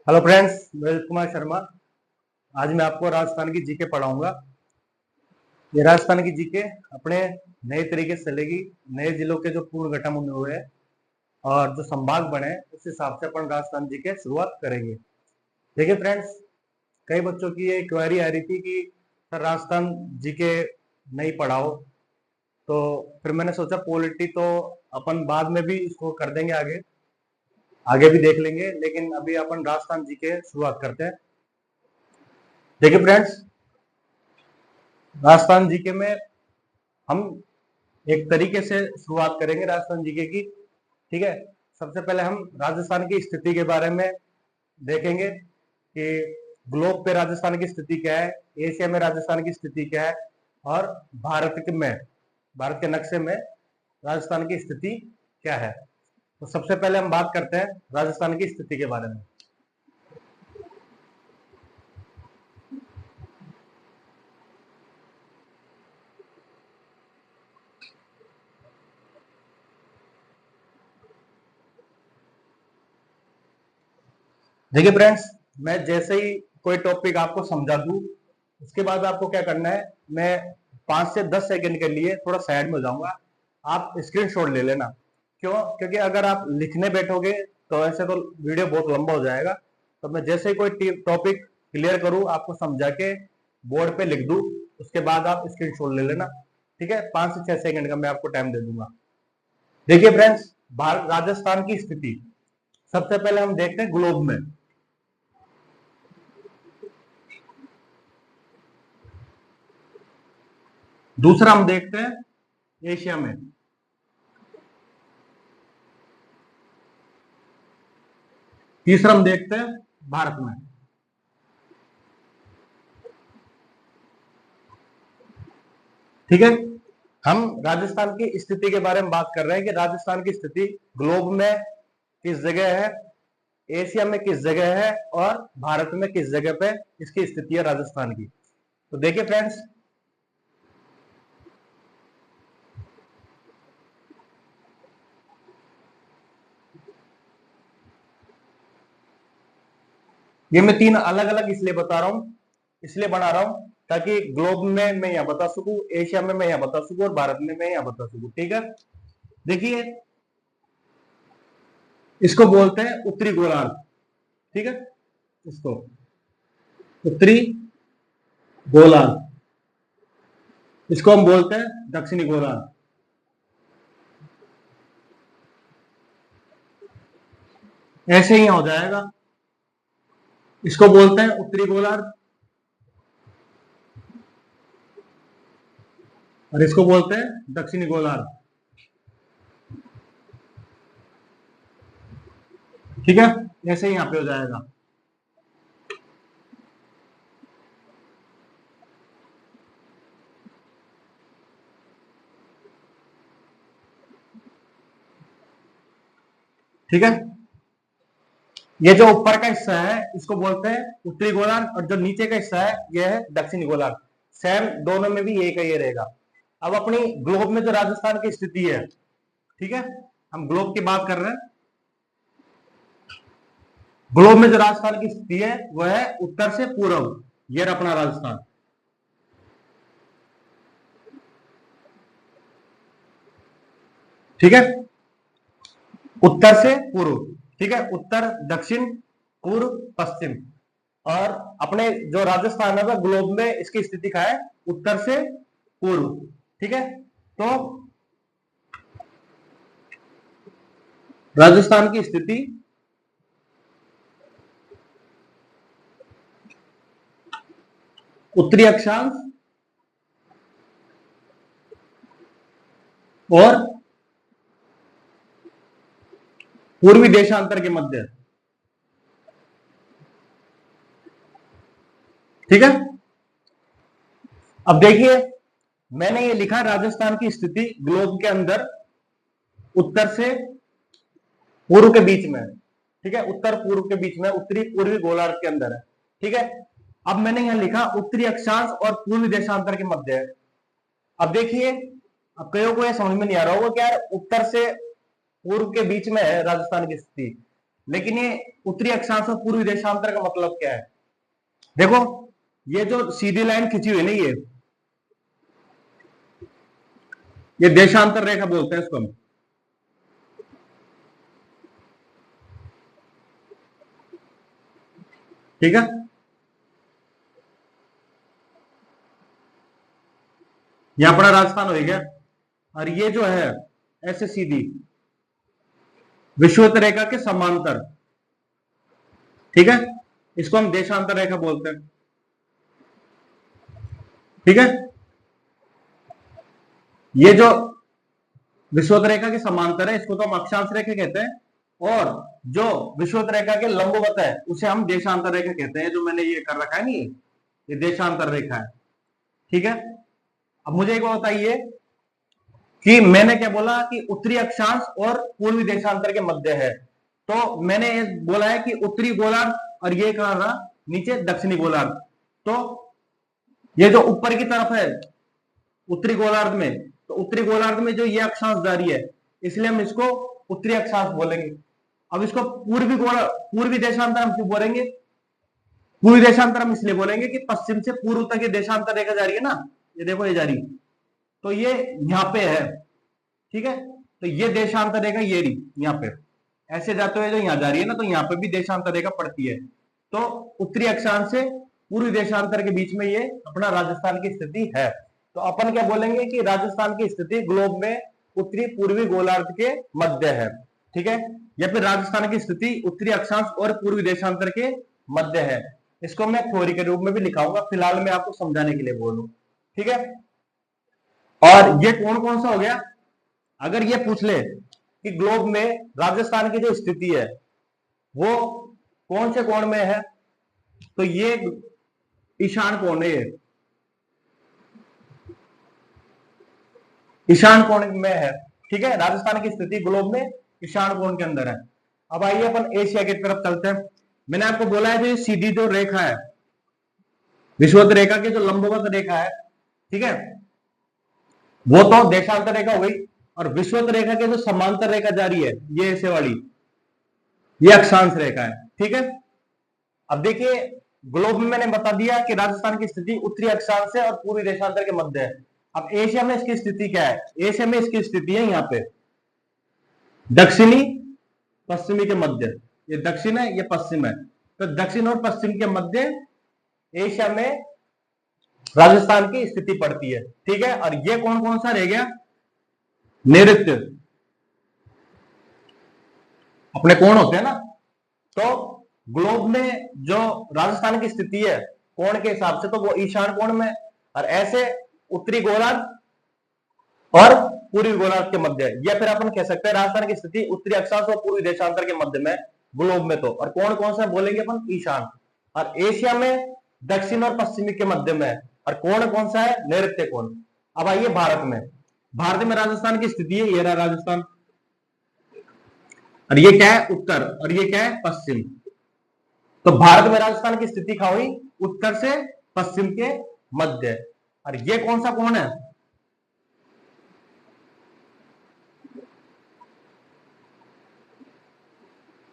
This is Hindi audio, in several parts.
हेलो फ्रेंड्स, मैं कुमार शर्मा। आज मैं आपको राजस्थान की जीके पढ़ाऊंगा। ये राजस्थान की जीके अपने नए तरीके से चलेगी। नए जिलों के जो पूर्ण गठन हुए हैं और जो संभाग बने हैं, उस हिसाब से अपन राजस्थान जीके शुरुआत करेंगे। देखिए फ्रेंड्स, कई बच्चों की ये क्वेरी आ रही थी कि सर राजस्थान जीके नहीं पढ़ाओ। तो फिर मैंने सोचा पॉलिटी तो अपन बाद में भी इसको कर देंगे, आगे आगे भी देख लेंगे, लेकिन अभी अपन राजस्थान जीके शुरुआत करते हैं। देखिए फ्रेंड्स, राजस्थान जीके में हम एक तरीके से शुरुआत करेंगे राजस्थान जीके की। ठीक है, सबसे पहले हम राजस्थान की स्थिति के बारे में देखेंगे कि ग्लोब पे राजस्थान की स्थिति क्या है, एशिया में राजस्थान की स्थिति क्या है, और भारत के नक्शे में राजस्थान की स्थिति क्या है। तो सबसे पहले हम बात करते हैं राजस्थान की स्थिति के बारे में। देखिए फ्रेंड्स, मैं जैसे ही कोई टॉपिक आपको समझा दूं, उसके बाद आपको क्या करना है, मैं 5 से 10 सेकंड के लिए थोड़ा साइड में हो जाऊंगा। आप स्क्रीनशॉट ले लेना। क्यों? क्योंकि अगर आप लिखने बैठोगे तो ऐसे तो वीडियो बहुत लंबा हो जाएगा। तो मैं जैसे ही कोई टॉपिक क्लियर करूं, आपको समझा के बोर्ड पे लिख दूं, उसके बाद आप स्क्रीनशॉट ले लेना। ठीक है, 5 से 6 सेकंड का मैं आपको टाइम दे दूंगा। देखिए फ्रेंड्स, भारत राजस्थान की स्थिति सबसे पहले हम देखते हैं ग्लोब में। दूसरा हम देखते हैं एशिया में। तीसरा हम देखते हैं भारत में। ठीक है, हम राजस्थान की स्थिति के बारे में बात कर रहे हैं कि राजस्थान की स्थिति ग्लोब में किस जगह है, एशिया में किस जगह है, और भारत में किस जगह पे इसकी स्थिति है राजस्थान की। तो देखिए फ्रेंड्स, ये मैं 3 अलग अलग इसलिए बता रहा हूं, इसलिए बना रहा हूं ताकि ग्लोब में मैं यहां बता सकूं, एशिया में मैं यहां बता सकूं, और भारत में मैं यहां बता सकूं। ठीक है, देखिए इसको बोलते हैं उत्तरी गोलार्ध। ठीक है, इसको उत्तरी गोलार्ध, इसको हम बोलते हैं दक्षिणी गोलार्ध। ऐसे ही हो जाएगा, इसको बोलते हैं उत्तरी गोलार्ध और इसको बोलते हैं दक्षिणी गोलार्ध। ठीक है, ऐसे ही यहां पे हो जाएगा। ठीक है, ये जो ऊपर का हिस्सा है इसको बोलते हैं उत्तरी गोलार्ध, और जो नीचे का हिस्सा है ये है दक्षिणी गोलार्ध। सेम दोनों में भी एक ही ये रहेगा। अब अपनी ग्लोब में जो राजस्थान की स्थिति है, ठीक है, हम ग्लोब की बात कर रहे हैं। ग्लोब में जो राजस्थान की स्थिति है वह है उत्तर से पूर्व। ये अपना राजस्थान। ठीक है, उत्तर से पूर्व। ठीक है, उत्तर, दक्षिण, पूर्व, पश्चिम। और अपने जो राजस्थान है ग्लोब में इसकी स्थिति क्या है, उत्तर से पूर्व। ठीक है, तो राजस्थान की स्थिति उत्तरी अक्षांश और पूर्वी देशांतर के मध्य। ठीक है, अब देखिए मैंने ये लिखा राजस्थान की स्थिति ग्लोब के अंदर उत्तर से पूर्व के बीच में। ठीक है, उत्तर पूर्व के बीच में, उत्तरी पूर्वी गोलार्ध के अंदर है। ठीक है, अब मैंने यहां लिखा उत्तरी अक्षांश और पूर्वी देशांतर के मध्य है। अब देखिए, अब कईयों को यह समझ में नहीं आ रहा होगा कि यार उत्तर से पूर्व के बीच में है राजस्थान की स्थिति, लेकिन ये उत्तरी अक्षांश और पूर्वी देशांतर का मतलब क्या है? देखो, ये जो सीधी लाइन खींची हुई है ना, ये देशांतर रेखा बोलते हैं इसको हम। ठीक है, ये अपना राजस्थान हो गया, और ये जो है ऐसे सीधी विषुवत रेखा के समांतर, ठीक है, इसको हम देशांतर रेखा बोलते हैं। ठीक है, ये जो विषुवत रेखा के समांतर है इसको तो हम अक्षांश रेखा कहते हैं, और जो विषुवत रेखा के लंबवत है उसे हम देशांतर रेखा कहते हैं। जो मैंने ये कर रखा है नहीं, ये देशांतर रेखा है। ठीक है, अब मुझे एक बात बताइए कि मैंने क्या बोला कि उत्तरी अक्षांश और पूर्वी देशांतर के मध्य है, तो मैंने ये बोला है कि उत्तरी गोलार्ध, और ये कहा रहा नीचे दक्षिणी गोलार्ध। तो ये जो ऊपर की तरफ है उत्तरी गोलार्ध में, तो उत्तरी गोलार्ध में जो ये अक्षांश जारी है, इसलिए हम इसको उत्तरी अक्षांश बोलेंगे। अब इसको पूर्वी देशांतर हम क्यों बोलेंगे? पूर्वी देशांतर हम इसलिए बोलेंगे कि पश्चिम से पूर्व तक ये देशांतर रेखा जा रही है ना, ये देखो ये जा रही, तो ये यहाँ पे है। ठीक है, तो ये देशांतर रेखा ये रही यहाँ पे ऐसे जाते हुए जो यहाँ जा रही है ना, तो यहाँ पे भी देशांतर रेखा पड़ती है। तो उत्तरी अक्षांश से पूर्वी देशांतर के बीच में ये अपना राजस्थान की स्थिति है। तो अपन क्या बोलेंगे कि राजस्थान की स्थिति ग्लोब में उत्तरी पूर्वी गोलार्ध के मध्य है। ठीक है, या फिर राजस्थान की स्थिति उत्तरी अक्षांश और पूर्वी देशांतर के मध्य है। इसको मैं थ्योरी के रूप में भी लिखाऊंगा, फिलहाल मैं आपको समझाने के लिए बोल रहा हूं। ठीक है, और ये कौन कौन सा हो गया? अगर ये पूछ ले कि ग्लोब में राजस्थान की जो स्थिति है वो कौन से कोण में है, तो ये ईशान कोण है, ईशान कोण में है। ठीक है, राजस्थान की स्थिति ग्लोब में ईशान कोण के अंदर है। अब आइए अपन एशिया की तरफ चलते हैं। मैंने आपको बोला है जो सीधी जो रेखा है विषुवत रेखा की जो लंबवत रेखा है, ठीक है, वो तो देशांतर रेखा हो गई, और विषुवत रेखा के जो समांतर रेखा जारी है ये ऐसे वाली, ये अक्षांश रेखा है। ठीक है, अब देखिए ग्लोब में मैंने बता दिया कि राजस्थान की स्थिति उत्तरी अक्षांश से और पूर्वी देशांतर के मध्य है। अब एशिया में इसकी स्थिति क्या है? एशिया में इसकी स्थिति है यहाँ पे दक्षिणी पश्चिमी के मध्य, ये दक्षिण है ये पश्चिम है, तो दक्षिण और पश्चिम के मध्य एशिया में राजस्थान की स्थिति पड़ती है। ठीक है, और ये कौन कौन सा रह गया? नैऋत्य, अपने कोण होते हैं ना, तो ग्लोब में जो राजस्थान की स्थिति है कोण के हिसाब से तो वो ईशान कोण में, और ऐसे उत्तरी गोलार्ध और पूर्वी गोलार्ध के मध्य, या फिर अपन कह सकते हैं राजस्थान की स्थिति उत्तरी अक्षांश और पूर्वी देशांतर के मध्य में ग्लोब में। तो और कौन कौन सा बोलेंगे अपन? ईशान। और एशिया में दक्षिण और पश्चिमी के मध्य में, और कौन कौन सा है? नैऋत्य कोण। अब आइए भारत में, भारत में राजस्थान की स्थिति है, ये रहा राजस्थान, और ये क्या है? उत्तर, और ये क्या है? पश्चिम। तो भारत में राजस्थान की स्थिति क्या हुई? उत्तर से पश्चिम के मध्य। और ये कौन सा कोण है?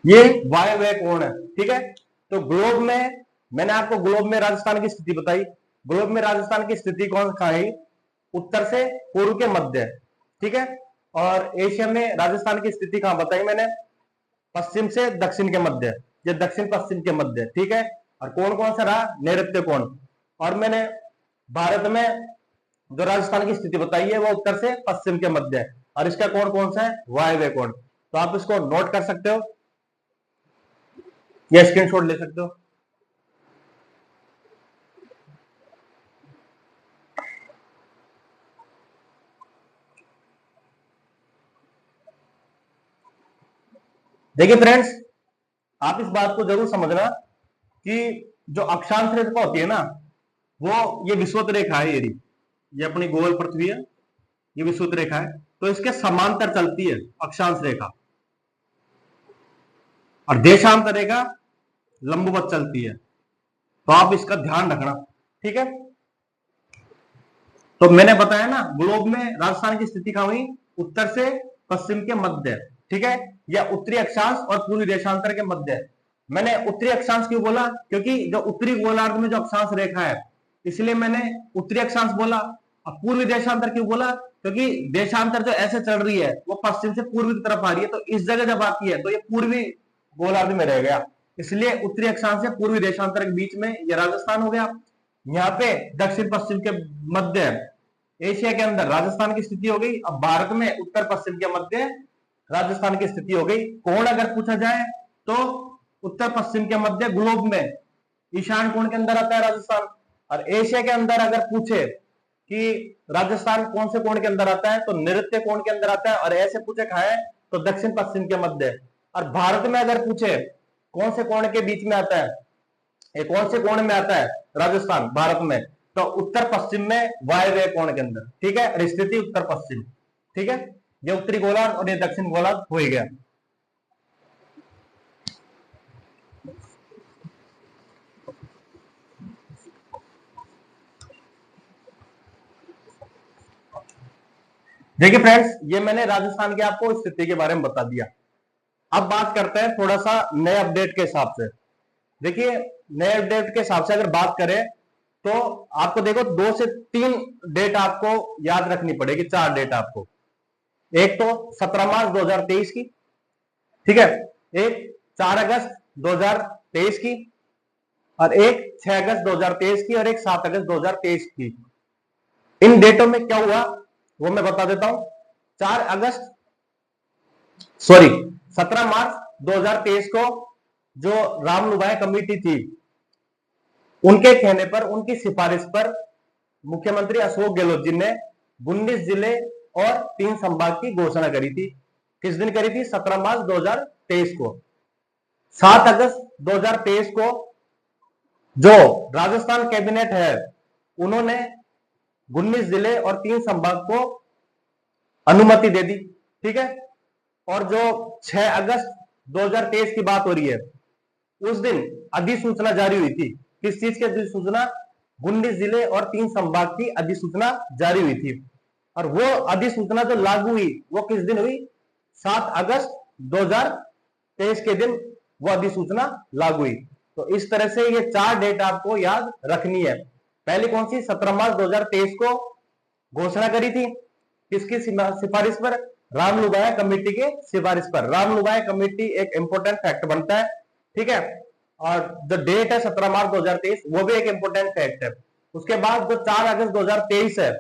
ये वायव्य कोण है। ठीक है, तो ग्लोब में मैंने आपको ग्लोब में राजस्थान की स्थिति बताई। ग्लोब में राजस्थान की स्थिति कौन सा है? उत्तर से पूर्व के मध्य। ठीक है, और एशिया में राजस्थान की स्थिति कहां बताई मैंने? पश्चिम से दक्षिण के मध्य, ये दक्षिण पश्चिम के मध्य। ठीक है, और कौन कौन सा रहा? नैऋत्य कोण। और मैंने भारत में जो राजस्थान की स्थिति बताई है वो उत्तर से पश्चिम के मध्य है, और इसका कोण कौन सा है? वायव्य कोण। तो आप इसको नोट कर सकते हो या स्क्रीनशॉट ले सकते हो। देखिए फ्रेंड्स, आप इस बात को जरूर समझना कि जो अक्षांश रेखा होती है ना, वो ये विषुवत रेखा है, ये अपनी गोल पृथ्वी है, ये विषुवत रेखा है, तो इसके समांतर चलती है अक्षांश रेखा, और देशांतर रेखा लंबवत चलती है। तो आप इसका ध्यान रखना। ठीक है, तो मैंने बताया ना ग्लोब में राजस्थान की स्थिति कहां हुई? उत्तर से पश्चिम के मध्य। ठीक है, या उत्तरी अक्षांश और पूर्वी देशांतर के मध्य। मैंने उत्तरी अक्षांश क्यों बोला, क्योंकि जो उत्तरी गोलार्ध में जो अक्षांश रेखा है, इसलिए मैंने उत्तरी अक्षांश बोला। अब पूर्वी देशांतर क्यों बोला, क्योंकि देशांतर जो ऐसे चल रही है वो पश्चिम से पूर्वी की तरफ आ रही है, तो इस जगह जब आती है तो ये पूर्वी गोलार्ध में रह गया, इसलिए उत्तरी अक्षांश से पूर्वी देशांतर के बीच में ये राजस्थान हो गया। यहाँ पे दक्षिण पश्चिम के मध्य एशिया के अंदर राजस्थान की स्थिति हो गई। अब भारत में उत्तर पश्चिम के मध्य राजस्थान की स्थिति हो गई। कोण अगर पूछा जाए तो उत्तर पश्चिम के मध्य ग्लोब में ईशान कोण के अंदर आता है राजस्थान। और एशिया के अंदर अगर पूछे कि राजस्थान कौन से कोण के अंदर आता है, तो नैऋत्य कोण के अंदर आता है। और ऐसे पूछे खाए तो दक्षिण पश्चिम के मध्य। और भारत में अगर पूछे कौन से कोण के बीच में आता है, ये कौन से कोण में आता है राजस्थान भारत में, तो उत्तर पश्चिम में वायव्य कोण के अंदर। ठीक है, स्थिति उत्तर पश्चिम। ठीक है, ये उत्तरी गोलार्ध और ये दक्षिण गोलार्ध हो गया। देखिए फ्रेंड्स, ये मैंने राजस्थान की आपको स्थिति के बारे में बता दिया। अब बात करते हैं थोड़ा सा नए अपडेट के हिसाब से। देखिए, नए अपडेट के हिसाब से अगर बात करें तो आपको देखो 2 से 3 डेट आपको याद रखनी पड़ेगी, 4 डेट आपको। एक तो 17 मार्च 2023 की, ठीक है, एक 4 अगस्त 2023 की, और एक 6 अगस्त 2023 की, और एक 7 अगस्त 2023 की। इन डेटों में क्या हुआ वो मैं बता देता हूं। 17 मार्च 2023 को जो रामलुभाए कमेटी थी, उनके कहने पर, उनकी सिफारिश पर मुख्यमंत्री अशोक गहलोत जी ने 19 जिले और 3 संभाग की घोषणा करी थी। किस दिन करी थी? 17 मार्च 2023 को। 7 अगस्त 2023 को जो राजस्थान कैबिनेट है, उन्होंने 19 जिले और 3 संभाग को अनुमति दे दी। ठीक है, और जो 6 अगस्त 2023 की बात हो रही है, उस दिन अधिसूचना जारी हुई थी। किस चीज की अधिसूचना? 19 जिले और 3 संभाग की अधिसूचना जारी हुई थी। और वो अधिसूचना जो लागू हुई वो किस दिन हुई? 7 अगस्त 2023 के दिन वो अधिसूचना लागू हुई। तो इस तरह से ये 4 डेट आपको याद रखनी है। पहली कौन सी? 17 मार्च 2023 को घोषणा करी थी, किसकी सिफारिश पर? रामलुभाया कमेटी के सिफारिश पर। रामलुभाया कमेटी एक इंपोर्टेंट फैक्ट बनता है। ठीक है, और जो डेट है 17 मार्च 2023 वो भी एक इंपोर्टेंट फैक्ट है। उसके बाद जो 4 अगस्त 2023 है,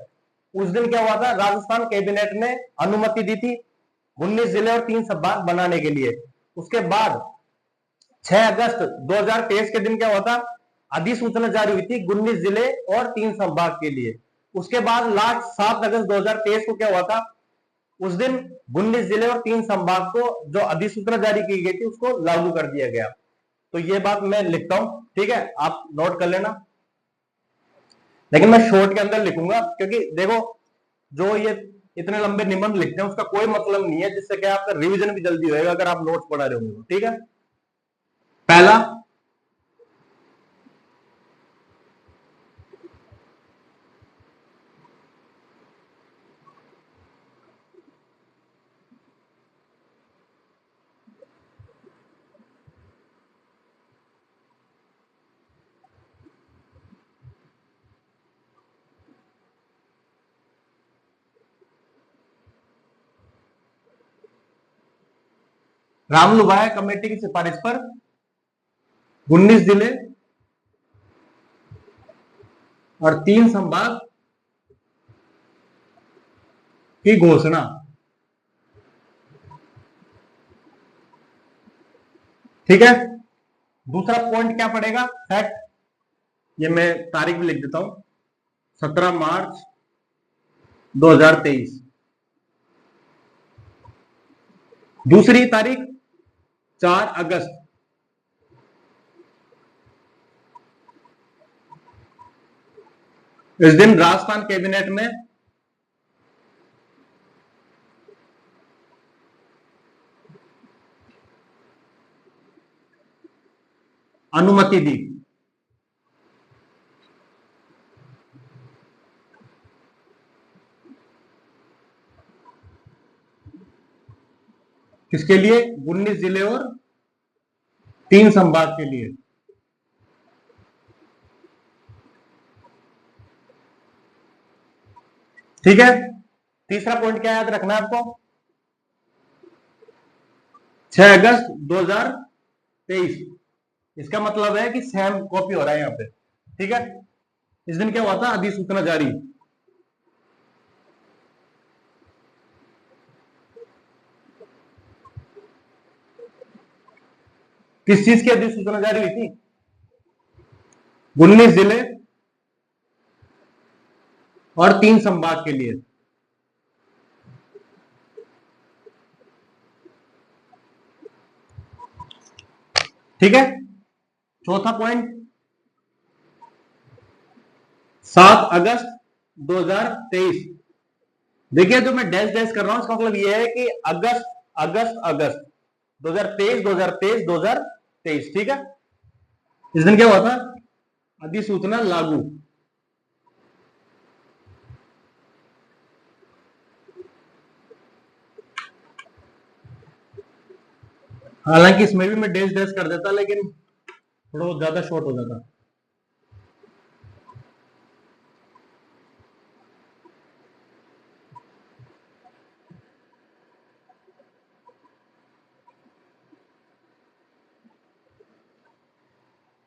उस दिन क्या हुआ था? राजस्थान कैबिनेट ने अनुमति दी थी 19 जिले और 3 संभाग बनाने के लिए। उसके बाद 6 अगस्त 2023 के दिन क्या हुआ था? अधिसूचना जारी हुई थी 19 जिले और 3 संभाग के लिए। उसके बाद लास्ट 7 अगस्त 2023 को क्या हुआ था? उस दिन 19 जिले और 3 संभाग को जो अधिसूचना जारी की गई थी उसको लागू कर दिया गया। तो ये बात मैं लिखता हूं, ठीक है, आप नोट कर लेना। लेकिन मैं शॉर्ट के अंदर लिखूंगा, क्योंकि देखो जो ये इतने लंबे निबंध लिखते हैं उसका कोई मतलब नहीं है, जिससे कि आपका रिवीजन भी जल्दी होएगा अगर आप नोट्स पढ़ा रहे होंगे। ठीक है, पहला, रामलुभाया कमेटी की सिफारिश पर 19 जिले और 3 संभाग की घोषणा। ठीक है, दूसरा पॉइंट क्या पड़ेगा? फैक्ट, ये मैं तारीख भी लिख देता हूं, 17 मार्च 2023। दूसरी तारीख 4 अगस्त। इस दिन राजस्थान कैबिनेट में अनुमति दी। किसके लिए? 19 जिले और 3 संभाग के लिए। ठीक है। तीसरा पॉइंट क्या याद रखना है आपको? 6 अगस्त 2023। इसका मतलब है कि सेम कॉपी हो रहा है यहां पे। ठीक है। इस दिन क्या हुआ था? अधिसूचना जारी। किस चीज की अधिसूचना जारी हुई थी? 19 जिले और 3 संभाग के लिए। ठीक है। चौथा पॉइंट, 7 अगस्त 2023। देखिए जो मैं डैश डैश कर रहा हूं इसका मतलब यह है कि अगस्त अगस्त अगस्त 2023 2023 2023। ठीक है। इस दिन क्या हुआ था? अधिसूचना लागू। हालांकि इसमें भी मैं डैश डैश कर देता लेकिन थोड़ा बहुत ज्यादा शॉर्ट हो जाता।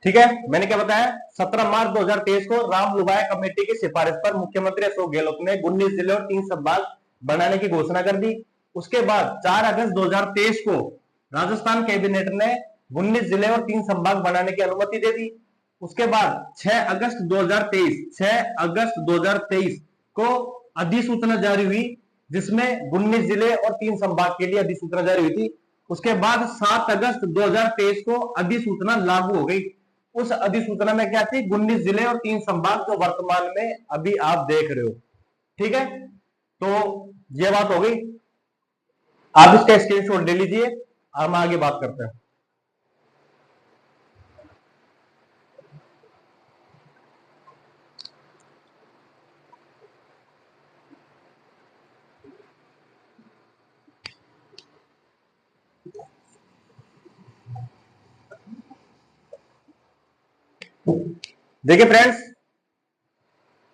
ठीक है। मैंने क्या बताया? 17 मार्च 2023 को राम लुबाया कमेटी की सिफारिश पर मुख्यमंत्री अशोक गहलोत ने 19 जिले और 3 संभाग बनाने की घोषणा कर दी। उसके बाद 4 अगस्त 2023 को राजस्थान कैबिनेट ने 19 जिले और 3 संभाग बनाने की अनुमति दे दी। उसके बाद 6 अगस्त 2023 को अधिसूचना जारी हुई जिसमें 19 जिले और 3 संभाग के लिए अधिसूचना जारी हुई थी। उसके बाद 7 अगस्त 2023 को अधिसूचना लागू हो गई। उस अधिसूचना में क्या थी? 19 जिले और 3 संभाग जो वर्तमान में अभी आप देख रहे हो। ठीक है। तो ये बात हो गई। आप इसका स्क्रीनशॉट ले लीजिए। हम आगे बात करते हैं। देखिए फ्रेंड्स,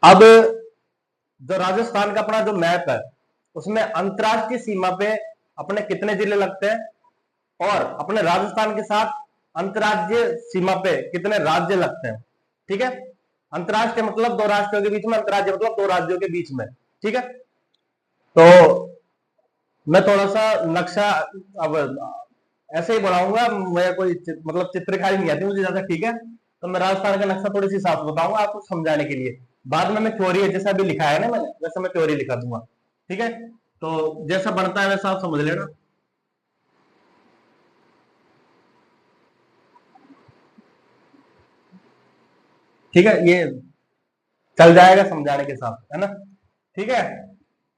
अब जो राजस्थान का अपना जो मैप है उसमें अंतरराष्ट्रीय सीमा पे अपने कितने जिले लगते हैं और अपने राजस्थान के साथ अंतरराज्यीय सीमा पे कितने राज्य लगते हैं। ठीक है। अंतरराष्ट्रीय मतलब 2 राष्ट्रों के बीच में, अंतरराज्य मतलब 2 राज्यों के बीच में। ठीक है। तो मैं थोड़ा सा नक्शा अब ऐसे ही बनाऊंगा। मैं कोई मतलब चित्रकारी नहीं आती मुझे ज्यादा। ठीक है। तो मैं राजस्थान का नक्शा थोड़ी सी साफ बताऊंगा आपको समझाने के लिए। बाद में मैं थ्योरी जैसा भी लिखा है ना मैंने, वैसा मैं थ्योरी लिखा दूंगा। ठीक है। तो जैसा बनता है वैसा आप समझ लेना। ठीक है। ये चल जाएगा समझाने के साथ, है ना? ठीक है।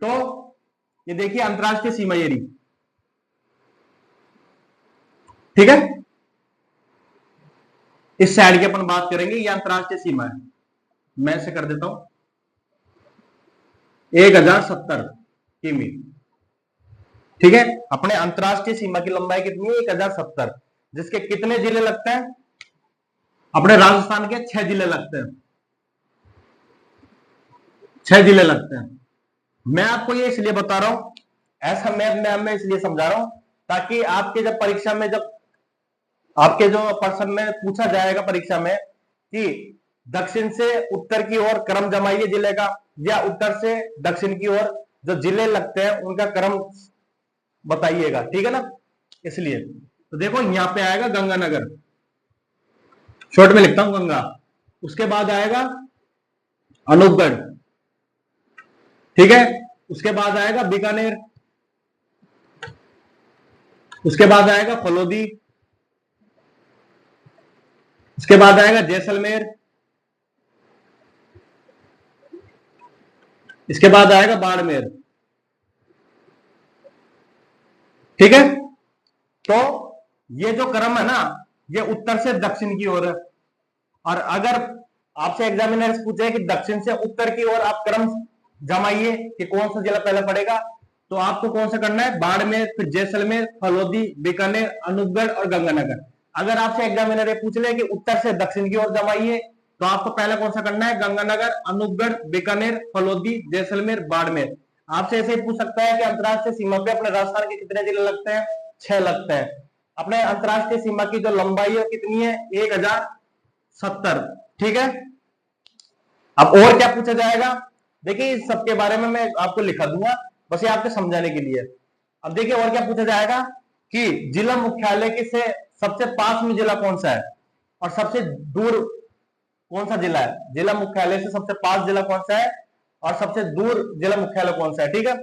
तो ये देखिए अंतरराष्ट्रीय सीमा ये रही। ठीक है। इस साइड की अपन बात करेंगे, ये अंतरराष्ट्रीय सीमा है। मैं इसे कर देता हूं 1070 किमी। ठीक है। अपने अंतरराष्ट्रीय सीमा की लंबाई कितनी है? 1070। जिसके कितने जिले लगते हैं? अपने राजस्थान के 6 जिले लगते हैं। 6 जिले लगते हैं। मैं आपको ये इसलिए बता रहा हूं, ऐसा मैं इसलिए समझा रहा हूं ताकि आपके जब परीक्षा में, जब आपके जो प्रश्न में पूछा जाएगा परीक्षा में कि दक्षिण से उत्तर की ओर क्रम जमाइए जिले का, या उत्तर से दक्षिण की ओर जो जिले लगते हैं उनका क्रम बताइएगा। ठीक है ना? इसलिए तो देखो यहां पे आएगा गंगानगर, शॉर्ट में लिखता हूं गंगा। उसके बाद आएगा अनूपगढ़। ठीक है। उसके बाद आएगा बीकानेर। उसके बाद आएगा फलोदी। उसके बाद आएगा जैसलमेर। इसके बाद आएगा बाड़मेर। ठीक है। तो ये जो क्रम है ना, ये उत्तर से दक्षिण की ओर है। और अगर आपसे एग्जामिनर पूछे कि दक्षिण से उत्तर की ओर आप क्रम जमाइए कि कौन सा जिला पहले पड़ेगा, तो आपको कौन सा करना है, बाड़मेर, फिर जैसलमेर, फलोदी, बीकानेर, अनूपगढ़ और गंगानगर। अगर आपसे एग्जामिनर ये पूछ ले कि उत्तर से दक्षिण की ओर जमाइए, तो आपको पहले कौन सा करना है, गंगानगर, अनूपगढ़, बीकानेर, फलोदी, जैसलमेर, बाड़मेर। आपसे ऐसे ही पूछ सकता है कि अंतरराष्ट्रीय सीमा पे अपने राजस्थान के कितने जिले लगते हैं, 6 लगते हैं। अपने अंतरराष्ट्रीय सीमा की जो लंबाई है कितनी है, 1070। ठीक है, अब और क्या पूछा जाएगा, देखिए इस सबके बारे में मैं आपको लिखा दूंगा, बस ये आपको समझाने के लिए। अब देखिए और क्या पूछा जाएगा कि जिला मुख्यालय के से सबसे पास में जिला कौन सा है और सबसे दूर कौन सा जिला है, जिला मुख्यालय से सबसे पास जिला कौन सा है और सबसे दूर जिला मुख्यालय कौन सा है। ठीक है,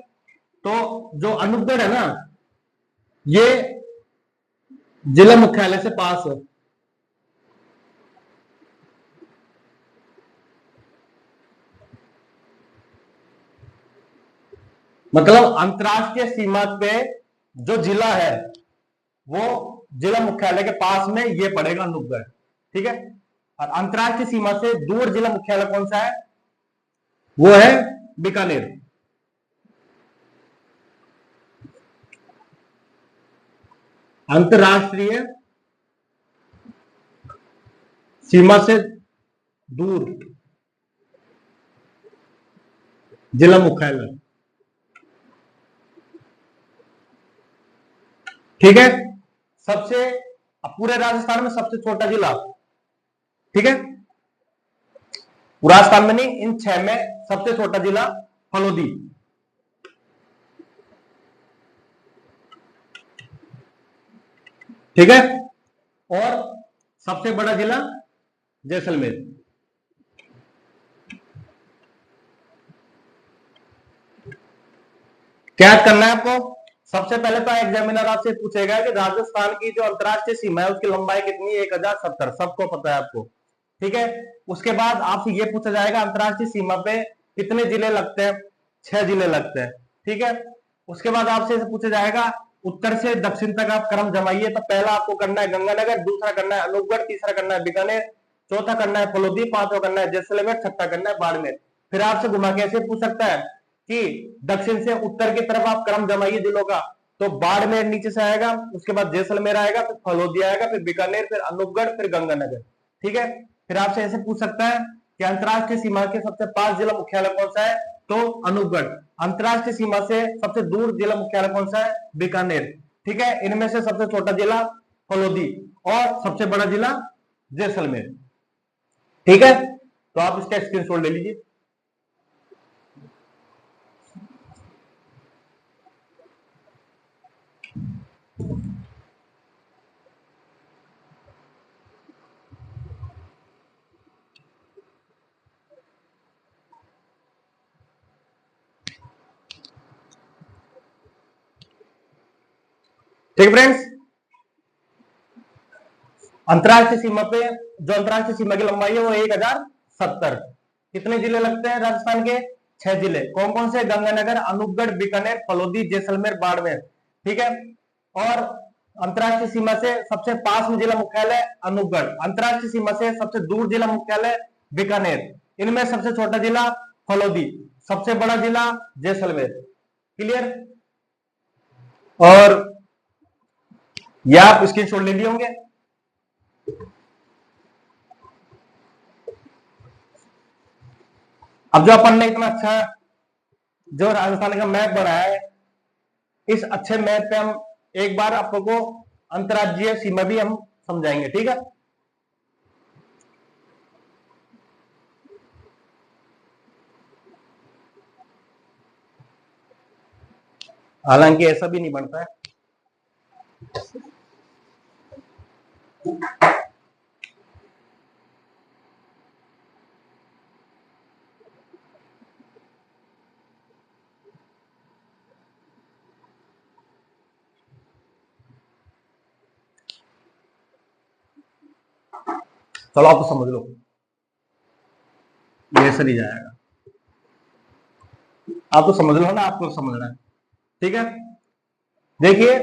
तो जो अनूपगढ़ है ना, ये जिला मुख्यालय से पास है, मतलब अंतरराष्ट्रीय सीमा पे जो जिला है वो जिला मुख्यालय के पास में ये पड़ेगा अनूपगढ़। ठीक है, और अंतरराष्ट्रीय सीमा से दूर जिला मुख्यालय कौन सा है, वो है बीकानेर। अंतरराष्ट्रीय सीमा से दूर जिला मुख्यालय। ठीक है, सबसे पूरे राजस्थान में सबसे छोटा जिला, ठीक है, पूरा राजस्थान में नहीं, इन 6 में सबसे छोटा जिला फलोदी। ठीक है, और सबसे बड़ा जिला जैसलमेर। क्या करना है आपको, सबसे पहले तो एग्जामिनर आपसे पूछेगा कि राजस्थान की जो अंतरराष्ट्रीय सीमा है उसकी लंबाई कितनी है, 1070, सबको पता है आपको। ठीक है, उसके बाद आपसे ये पूछा जाएगा अंतरराष्ट्रीय सीमा पे कितने जिले लगते हैं, 6 जिले लगते हैं। ठीक है, उसके बाद आपसे पूछा जाएगा उत्तर से दक्षिण तक आप क्रम जमाइए, तो पहला आपको करना है गंगानगर, दूसरा करना है अनूपगढ़, तीसरा करना है बीकानेर, चौथा करना है फलोदी, पांचवा करना है जैसलमेर, छठा करना है बाड़मेर। फिर आपसे घुमा के ऐसे पूछ सकता है कि दक्षिण से उत्तर की तरफ आप क्रम जमाइए जिलों का, तो बाड़मेर नीचे से आएगा, उसके बाद जैसलमेर आएगा, फिर फलोदी आएगा, फिर बीकानेर, फिर अनूपगढ़, फिर गंगानगर। ठीक है, फिर आपसे ऐसे पूछ सकता है कि अंतरराष्ट्रीय सीमा के सबसे पास जिला मुख्यालय कौन सा है, तो अनूपगढ़। अंतरराष्ट्रीय सीमा से सबसे दूर जिला मुख्यालय कौन सा है, बीकानेर। ठीक है, इनमें से सबसे छोटा जिला फलोदी और सबसे बड़ा जिला जैसलमेर। ठीक है, तो आप इसका स्क्रीनशॉट ले लीजिए। ठीक फ्रेंड्स, अंतरराष्ट्रीय सीमा पे जो अंतरराष्ट्रीय सीमा की लंबाई है वो 1070। कितने जिले लगते हैं राजस्थान के, 6 जिले। कौन कौन से, गंगानगर, अनूपगढ़, बीकानेर, फलोदी, जैसलमेर, बाड़मेर। ठीक है, और अंतरराष्ट्रीय सीमा से सबसे पास में जिला मुख्यालय अनूपगढ़, अंतरराष्ट्रीय सीमा से सबसे दूर जिला मुख्यालय बीकानेर, इनमें सबसे छोटा जिला फलोदी, सबसे बड़ा जिला जैसलमेर। क्लियर, और यह आप स्क्रीनशॉट ले लिए होंगे। अब जो अपन ने इतना अच्छा जो राजस्थान का मैप बनाया है, इस अच्छे मैप पे हम एक बार आपको अंतरराज्यीय सीमा भी हम समझाएंगे। ठीक है, हालांकि ऐसा भी नहीं बनता है। चलो आप तो समझ लो, ये ऐसा नहीं जाएगा। आप तो समझ लो ना, आपको समझना है। ठीक है, देखिए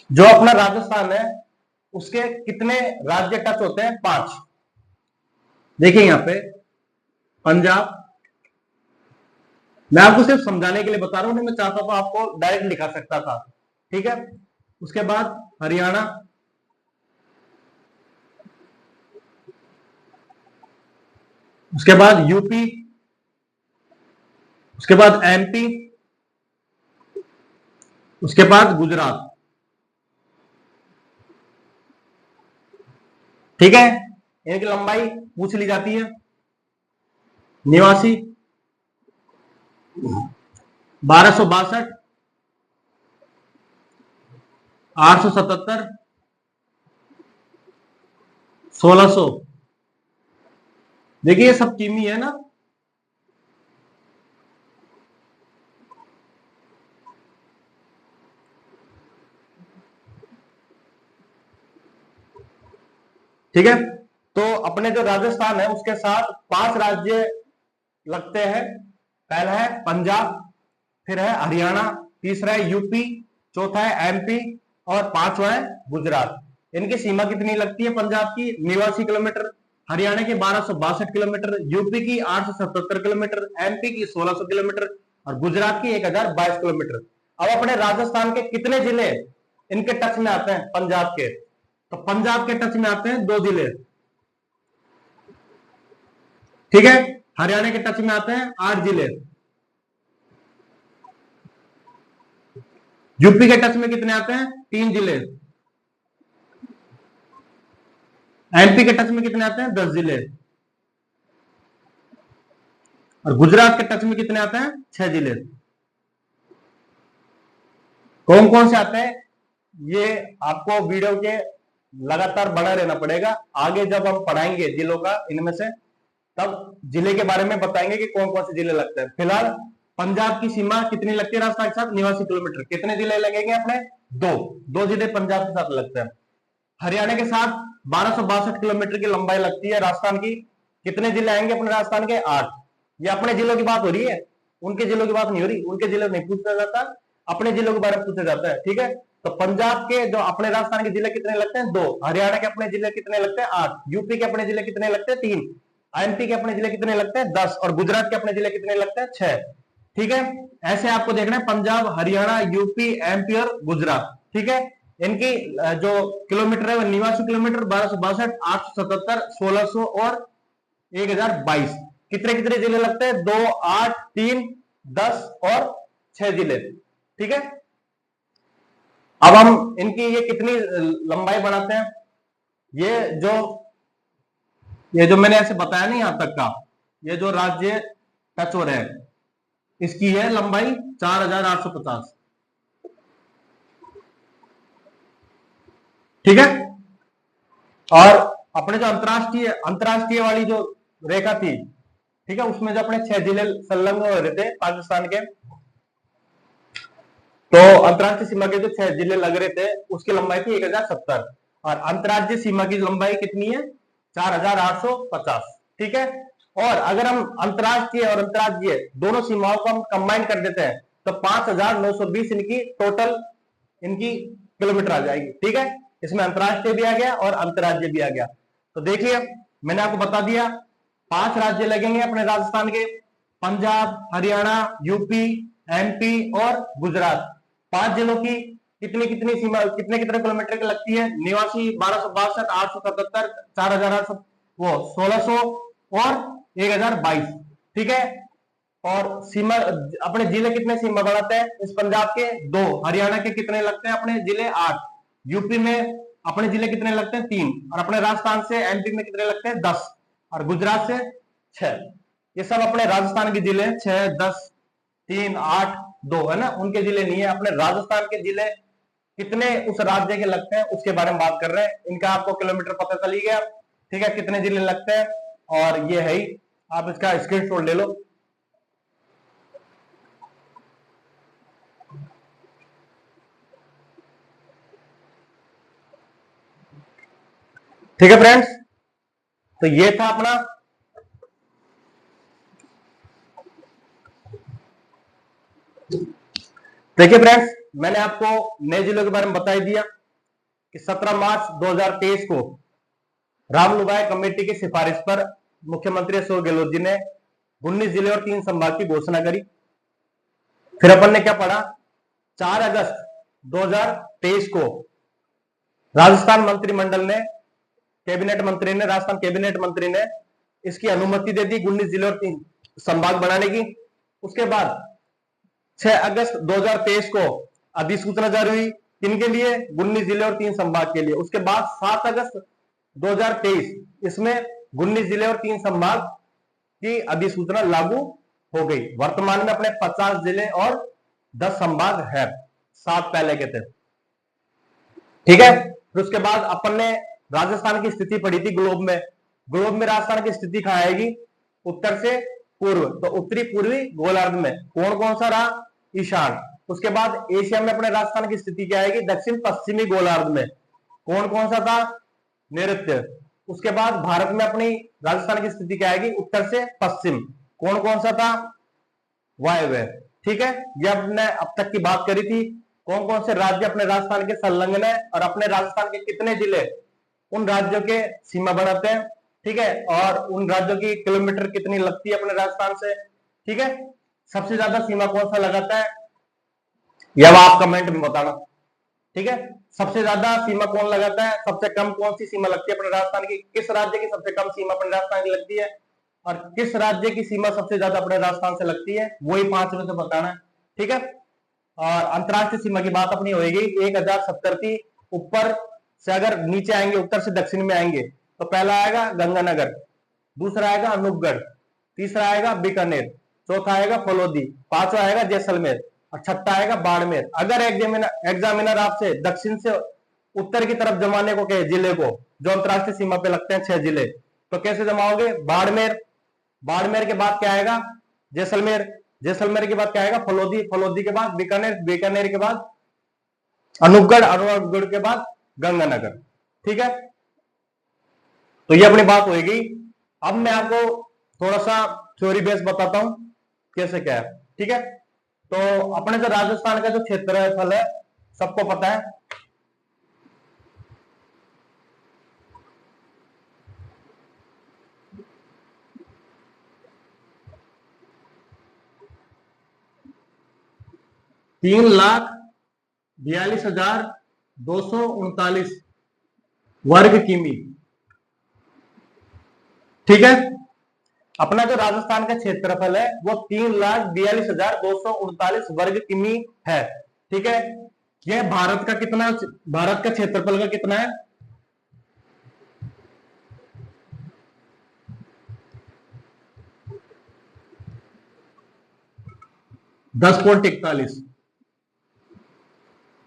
जो अपना राजस्थान है उसके कितने राज्य टच होते हैं, 5। देखिए यहां पे पंजाब, मैं आपको सिर्फ समझाने के लिए बता रहा हूं, नहीं मैं चाहता तो आपको डायरेक्ट लिखा सकता था। ठीक है, उसके बाद हरियाणा, उसके बाद यूपी, उसके बाद एमपी, उसके बाद गुजरात। ठीक है, इनकी लंबाई पूछ ली जाती है। निवासी 1262, 877, 1600। देखिए ये सब किमी है ना। ठीक है, तो अपने जो राजस्थान है उसके साथ 5 राज्य लगते हैं। पहला है पंजाब, फिर है हरियाणा, तीसरा है यूपी, चौथा है एमपी और पांचवा है गुजरात। इनकी सीमा कितनी लगती है? पंजाब की 89 किलोमीटर, हरियाणा की 1262 किलोमीटर, यूपी की 877 किलोमीटर, एमपी की 1600 किलोमीटर और गुजरात की 1022 किलोमीटर। अब अपने राजस्थान के कितने जिले इनके टच में आते हैं पंजाब के? तो पंजाब के टच में आते हैं 2 जिले। ठीक है, हरियाणा के टच में आते हैं 8 जिले। यूपी के टच में कितने आते हैं? 3 जिले। एमपी के टच में कितने आते हैं? 10 जिले। और गुजरात के टच में कितने आते हैं? 6 जिले। कौन कौन से आते हैं ये आपको वीडियो के लगातार बना रहना पड़ेगा। आगे जब हम पढ़ाएंगे जिलों का इनमें से, तब जिले के बारे में बताएंगे कि कौन कौन से जिले लगते हैं। फिलहाल पंजाब की सीमा कितनी लगती है राजस्थान के साथ? 89 किलोमीटर। कितने जिले लगेंगे अपने? 2 जिले पंजाब के साथ लगते हैं। हरियाणा के साथ 1262 किलोमीटर की लंबाई लगती है राजस्थान की। कितने जिले आएंगे अपने राजस्थान के? 8। ये अपने जिलों की बात हो रही है, उनके जिलों की बात नहीं हो रही। उनके जिले नहीं पूछा जाता, अपने जिलों के बारे में पूछा जाता है। ठीक है, तो पंजाब के जो अपने राजस्थान के जिले कितने लगते हैं? 2। हरियाणा के अपने जिले कितने लगते हैं? 8। यूपी के अपने जिले कितने लगते हैं? 3। एमपी के अपने जिले कितने लगते हैं? 10। और गुजरात के अपने जिले कितने लगते हैं? 6। ठीक है, ऐसे आपको देखना है पंजाब, हरियाणा, यूपी, एमपी और गुजरात। ठीक है, इनकी जो किलोमीटर है वो 89 किलोमीटर, 1262, 877, 1600 और 1022। कितने कितने जिले लगते हैं? 2, 8, 3, 10 और 6 जिले। ठीक है, अब हम इनकी ये कितनी लंबाई बढ़ाते हैं? ये जो मैंने ऐसे बताया नहीं यहां तक का, ये जो राज्य टच हो रहे हैं, इसकी है लंबाई 4850। ठीक है, और अपने जो अंतरराष्ट्रीय वाली जो रेखा थी, ठीक है, उसमें जो अपने 6 जिले संलग्न हो रहे थे पाकिस्तान के, तो अंतरराष्ट्रीय सीमा के जो 6 जिले लग रहे थे उसकी लंबाई थी 1070 और अंतरराज्यीय सीमा की लंबाई कितनी है? 4850। ठीक है, और अगर हम अंतरराष्ट्रीय और अंतरराज्यीय दोनों सीमाओं को हम कंबाइन कर देते हैं तो 5920 इनकी टोटल इनकी किलोमीटर आ जाएगी। ठीक है, इसमें अंतरराष्ट्रीय भी आ गया और अंतरराज्यीय भी आ गया। तो देखिए मैंने आपको बता दिया 5 राज्य लगेंगे अपने राजस्थान के, पंजाब, हरियाणा, यूपी, एमपी और गुजरात। 5 जिलों की कितनी कितनी सीमा, कितने कितने किलोमीटर की लगती है? 89, 1262, 877, 4800, वो 1600 और 1022। ठीक है, और सीमा अपने जिले कितने सीमा बढ़ाते हैं इस पंजाब के? 2। हरियाणा के कितने लगते हैं अपने जिले? 8। यूपी में अपने जिले कितने लगते हैं? 3। और अपने राजस्थान से एमपी में कितने लगते हैं? 10। और गुजरात से 6। ये सब अपने राजस्थान के जिले 6, 10, 3, 8, 2 है ना, उनके जिले नहीं है। अपने राजस्थान के जिले कितने उस राज्य के लगते हैं उसके बारे में बात कर रहे हैं। इनका आपको किलोमीटर पता चल ही गया। ठीक है, कितने जिले लगते हैं और ये है ही, आप इसका स्क्रीनशॉट ले लो। ठीक है फ्रेंड्स, तो ये था अपना देखिए फ्रेंड्स, मैंने आपको नए जिलों के बारे में बता ही दिया कि 17 मार्च 2023 को रामलुभाई कमेटी की सिफारिश पर मुख्यमंत्री अशोक गहलोत जी ने 19 जिले और 3 संभाग की घोषणा करी। फिर अपन ने क्या पढ़ा, 4 अगस्त 2023 को राजस्थान मंत्रिमंडल ने, राजस्थान कैबिनेट मंत्री ने इसकी अनुमति दे दी 19 जिले और 3 संभाग बनाने की। उसके बाद 6 अगस्त 2023 को अधिसूचना जारी हुई, किनके लिए, 19 जिले और 3 संभाग के लिए। उसके बाद 7 अगस्त 2023 इसमें 19 जिले और 3 संभाग की अधिसूचना लागू हो गई। वर्तमान में अपने 50 जिले और 10 संभाग है, 7 पहले के थे। ठीक है, फिर उसके बाद अपन ने राजस्थान की स्थिति पढ़ी थी ग्लोब में। ग्लोब में राजस्थान की स्थिति कहां आएगी, उत्तर से पूर्व, तो उत्तरी पूर्वी गोलार्ध में कौन कौन सा रहा, ईशान। उसके बाद एशिया में अपने राजस्थान की स्थिति क्या आएगी, दक्षिण पश्चिमी गोलार्ध में कौन कौन सा था, नैऋत्य। उसके बाद भारत में अपनी राजस्थान की स्थिति क्या आएगी, उत्तर से पश्चिम, कौन कौन सा था, वायव्य। ठीक है, ये हमने अब तक की बात करी थी, कौन कौन से राज्य अपने राजस्थान के संलग्न है और अपने राजस्थान के कितने जिले उन राज्यों के सीमा बनाते हैं। ठीक है, और उन राज्यों की किलोमीटर कितनी लगती है अपने राजस्थान से। ठीक है, सबसे ज्यादा सीमा कौन सा लगाता है, यह आप कमेंट में बताना। ठीक है, सबसे ज्यादा सीमा कौन लगाता है, सबसे कम कौन सी सीमा लगती है अपने राजस्थान की, किस राज्य की सबसे कम सीमा अपने राजस्थान की लगती है, और किस राज्य की सीमा सबसे ज्यादा अपने राजस्थान से लगती है, वही 5 में से बताना है। ठीक है, और अंतरराष्ट्रीय सीमा की बात अपनी होगी 1070 थी। ऊपर से अगर नीचे आएंगे, उत्तर से दक्षिण में आएंगे, तो पहला आएगा गंगानगर, दूसरा आएगा अनूपगढ़, तीसरा आएगा बीकानेर, चौथा आएगा फलोदी, पांचवा आएगा जैसलमेर और छठा आएगा बाड़मेर। अगर एग्जामिनर आपसे दक्षिण से उत्तर की तरफ जमाने को कहे जिले को, जो अंतरराष्ट्रीय सीमा पे लगते हैं 6 जिले, तो कैसे जमाओगे, बाड़मेर, बाड़मेर के बाद क्या आएगा, जैसलमेर, जैसलमेर के बाद क्या आएगा, फलोदी, फलोदी के बाद बीकानेर, बीकानेर के बाद अनूपगढ़, अनूपगढ़ के बाद गंगानगर। ठीक है, तो ये अपनी बात होगी। अब मैं आपको थोड़ा सा थ्योरी बेस बताता हूं कैसे क्या है। ठीक है, तो अपने जो राजस्थान का जो क्षेत्रफल है सबको पता है, तीन लाख 42,239 वर्ग किमी। ठीक है, अपना जो राजस्थान का क्षेत्रफल है वो 3,42,239 वर्ग किमी है। ठीक है, यह भारत का कितना, भारत का क्षेत्रफल का कितना है, 10.41।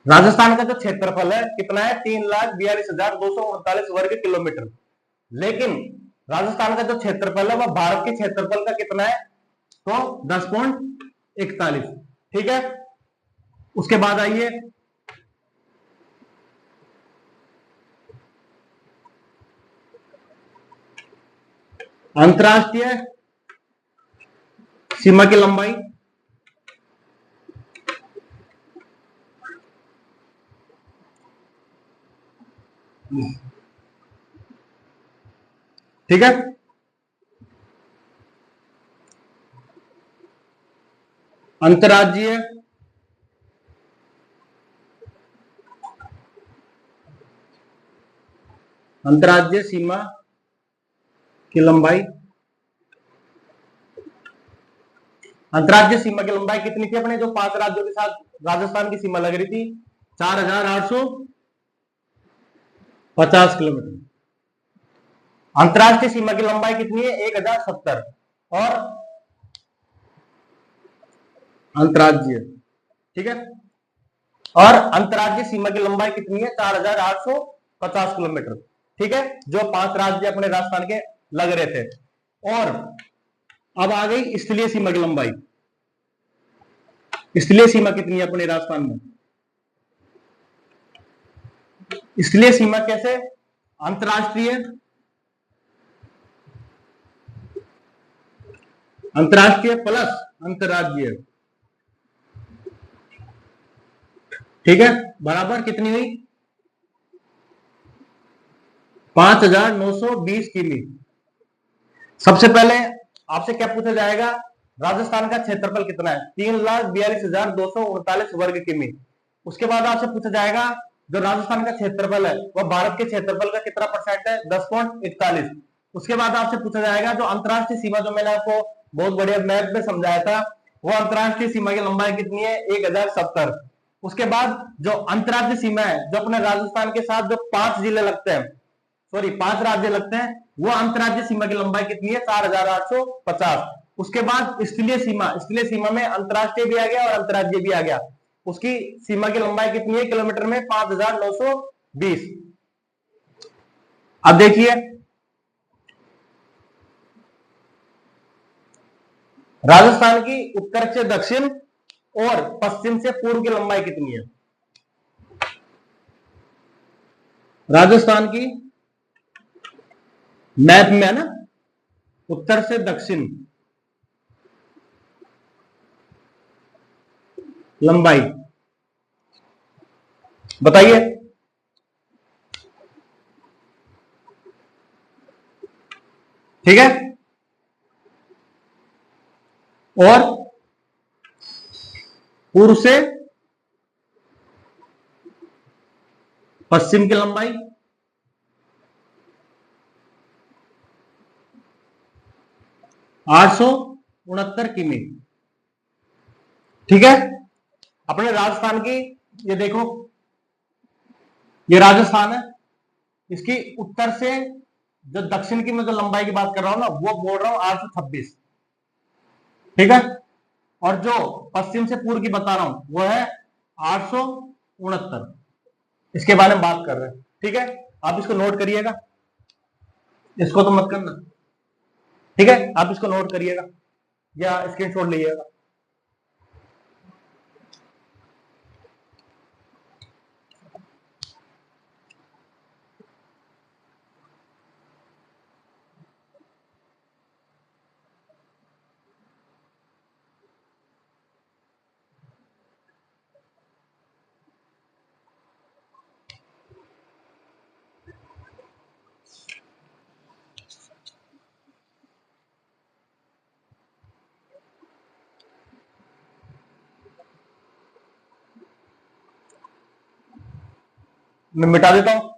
राजस्थान का जो क्षेत्रफल है कितना है, 3,42,239 वर्ग किलोमीटर। लेकिन राजस्थान का जो क्षेत्रफल है वह भारत के क्षेत्रफल का कितना है, तो 10.41। ठीक है, उसके बाद आइए अंतरराष्ट्रीय सीमा की लंबाई। ठीक है, अंतरराज्यीय अंतरराज्यीय सीमा की लंबाई, अंतरराज्यीय सीमा की लंबाई कितनी थी अपने जो 5 राज्यों के साथ राजस्थान की सीमा लग रही थी, 4,850 किलोमीटर। अंतरराष्ट्रीय सीमा की लंबाई कितनी है, 1,070। और अंतरराज्यीय, ठीक है, और अंतरराज्यीय सीमा की लंबाई कितनी है, 4,850 किलोमीटर। ठीक है, जो 5 राज्य अपने राजस्थान के लग रहे थे। और अब आ गई स्थलीय सीमा की लंबाई। स्थलीय सीमा कितनी है अपने राजस्थान में, स्थलीय सीमा कैसे, अंतरराष्ट्रीय, अंतरराष्ट्रीय प्लस अंतरराज्यीय। ठीक है, बराबर कितनी हुई, 5,920 किमी। सबसे पहले आपसे क्या पूछा जाएगा राजस्थान का क्षेत्रफल कितना है? 3,42,239 वर्ग किमी। उसके बाद आपसे पूछा जाएगा जो राजस्थान का क्षेत्रफल है वह भारत के क्षेत्रफल का कितना परसेंट है? 10.41। उसके बाद आपसे पूछा जाएगा जो अंतरराष्ट्रीय सीमा, जो मैंने आपको बहुत बढ़िया मैप में समझाया था, वो अंतरराष्ट्रीय सीमा की लंबाई कितनी है? 1070। उसके बाद जो अंतरराज्यीय सीमा है, जो अपने राजस्थान के साथ जो 5 जिले लगते हैं, सॉरी 5 राज्य लगते हैं, वो अंतरराज्यीय सीमा की लंबाई कितनी है? 4,850। उसके बाद स्थलीय सीमा, स्थलीय सीमा में अंतरराष्ट्रीय भी आ गया और अंतरराज्यीय भी आ गया। उसकी सीमा की लंबाई कितनी है किलोमीटर में? 5,920। अब देखिए राजस्थान की उत्तर से दक्षिण और पश्चिम से पूर्व की लंबाई कितनी है? राजस्थान की मैप में है ना, उत्तर से दक्षिण लंबाई बताइए। ठीक है, और पूर्व से पश्चिम की लंबाई 869 किमी। ठीक है, अपने राजस्थान की ये देखो, ये राजस्थान है, इसकी उत्तर से जो दक्षिण की मैं जो लंबाई की बात कर रहा हूं ना, वो बोल रहा हूं 826। ठीक है, और जो पश्चिम से पूर्व की बता रहा हूं वो है 869। इसके बारे में बात कर रहे हैं। ठीक है, आप इसको नोट करिएगा, इसको तो मत करना। ठीक है, आप इसको नोट करिएगा या स्क्रीनशॉट लीजिएगा। मैं मिटा देता हूं।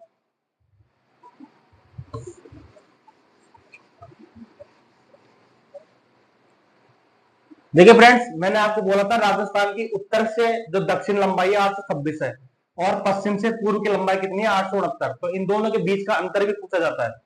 देखिए फ्रेंड्स, मैंने आपको बोला था राजस्थान की उत्तर से जो दक्षिण लंबाई है 826 है, और पश्चिम से पूर्व की लंबाई कितनी है? 869। तो इन दोनों के बीच का अंतर भी पूछा जाता है।